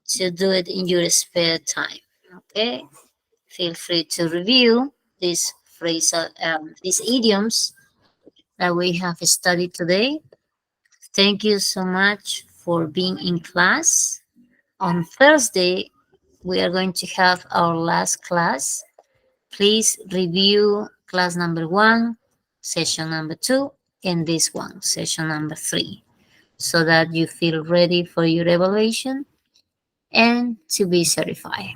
to do it in your spare time. Okay, feel free to review these phrasal, these idioms that we have studied today. Thank you so much for being in class. On Thursday, we are going to have our last class. Please review class number 1, session number 2, and this one, session number 3, so that you feel ready for your evaluation and to be certified.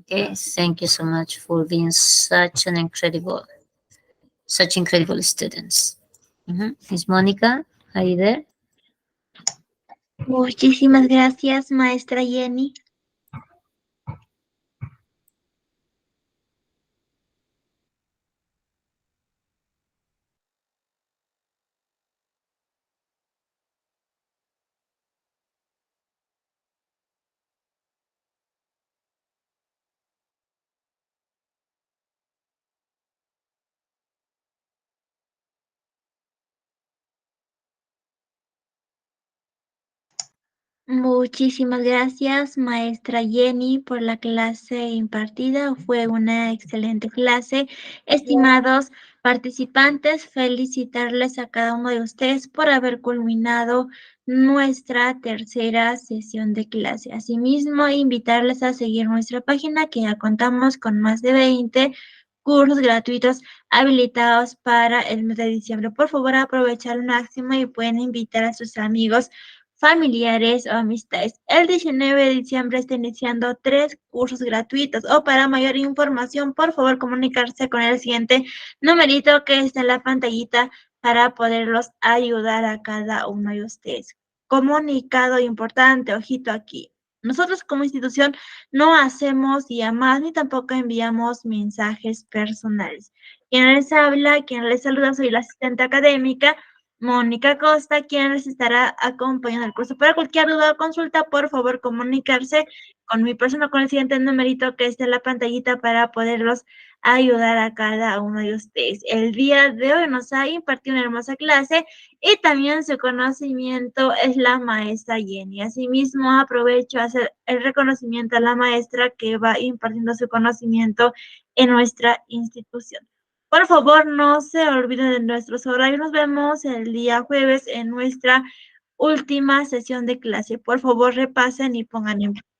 Okay, thank you so much for being such incredible students. Miss Mónica, are you there? Muchísimas gracias, maestra Jenny. Muchísimas gracias, maestra Jenny, por la clase impartida. Fue una excelente clase. Estimados participantes, felicitarles a cada uno de ustedes por haber culminado nuestra tercera sesión de clase. Asimismo, invitarles a seguir nuestra página, que ya contamos con más de 20 cursos gratuitos habilitados para el mes de diciembre. Por favor, aprovechar al máximo y pueden invitar a sus amigos, familiares o amistades. El 19 de diciembre está iniciando 3 cursos gratuitos, o para mayor información, por favor, comunicarse con el siguiente numerito que está en la pantallita para poderlos ayudar a cada uno de ustedes. Comunicado importante, ojito aquí. Nosotros como institución no hacemos llamadas ni tampoco enviamos mensajes personales. Quien les habla, quien les saluda, soy la asistente académica Mónica Costa, quien les estará acompañando el curso. Para cualquier duda o consulta, por favor, comunicarse con mi persona con el siguiente numerito que está en la pantallita para poderlos ayudar a cada uno de ustedes. El día de hoy nos ha impartido una hermosa clase y también su conocimiento es la maestra Jenny. Asimismo, aprovecho a hacer el reconocimiento a la maestra que va impartiendo su conocimiento en nuestra institución. Por favor, no se olviden de nuestros horarios. Nos vemos el día jueves en nuestra última sesión de clase. Por favor, repasen y pongan en práctica.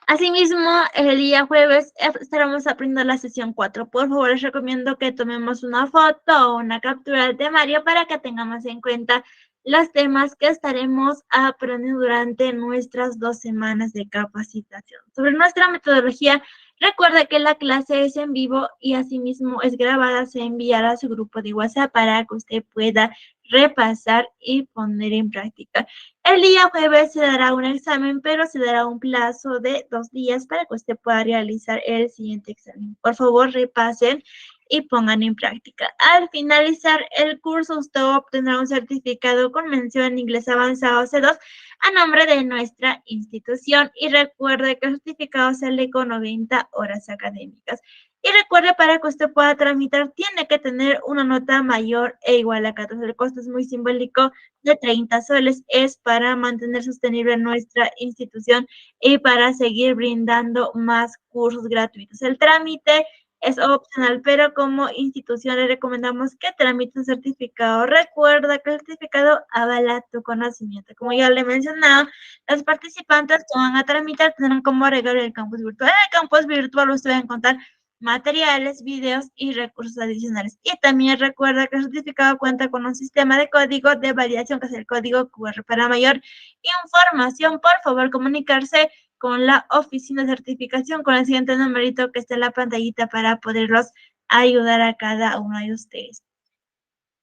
Asimismo, el día jueves estaremos aprendiendo la sesión 4. Por favor, les recomiendo que tomemos una foto o una captura del temario para que tengamos en cuenta los temas que estaremos aprendiendo durante nuestras 2 semanas de capacitación. Sobre nuestra metodología, recuerda que la clase es en vivo y asimismo es grabada, se enviará a su grupo de WhatsApp para que usted pueda repasar y poner en práctica. El día jueves se dará un examen, pero se dará un plazo de 2 días para que usted pueda realizar el siguiente examen. Por favor, repasen y pongan en práctica. Al finalizar el curso, usted obtendrá un certificado con mención en inglés avanzado C2 a nombre de nuestra institución. Y recuerde que el certificado sale con 90 horas académicas. Y recuerde, para que usted pueda tramitar, tiene que tener una nota mayor e igual a 14. El costo es muy simbólico de 30 soles. Es para mantener sostenible nuestra institución y para seguir brindando más cursos gratuitos. El trámite es opcional, pero como institución le recomendamos que tramite un certificado. Recuerda que el certificado avala tu conocimiento. Como ya le he mencionado, los participantes que van a tramitar tendrán como regalo el campus virtual. En el campus virtual usted va a encontrar materiales, videos y recursos adicionales. Y también recuerda que el certificado cuenta con un sistema de código de validación, que es el código QR. Para mayor información, por favor, comunicarse con la oficina de certificación con el siguiente numerito que está en la pantallita para poderlos ayudar a cada uno de ustedes.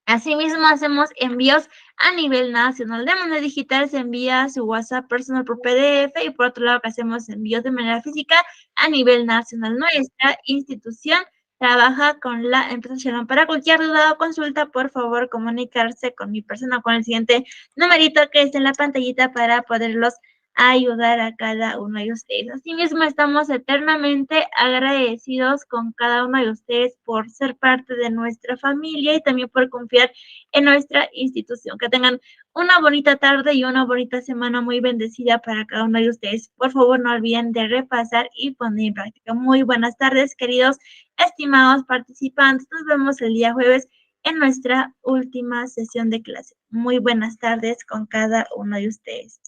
Asimismo, hacemos envíos a nivel nacional. De manera digital se envía su WhatsApp personal por PDF y por otro lado que hacemos envíos de manera física a nivel nacional. Nuestra institución trabaja con la empresa SESIÓN. Para cualquier duda o consulta, por favor, comunicarse con mi persona con el siguiente numerito que está en la pantallita para poderlos ayudar a cada uno de ustedes. Asimismo, estamos eternamente agradecidos con cada uno de ustedes por ser parte de nuestra familia y también por confiar en nuestra institución. Que tengan una bonita tarde y una bonita semana muy bendecida para cada uno de ustedes. Por favor, no olviden de repasar y poner en práctica. Muy buenas tardes, queridos, estimados participantes. Nos vemos el día jueves en nuestra última sesión de clase. Muy buenas tardes con cada uno de ustedes.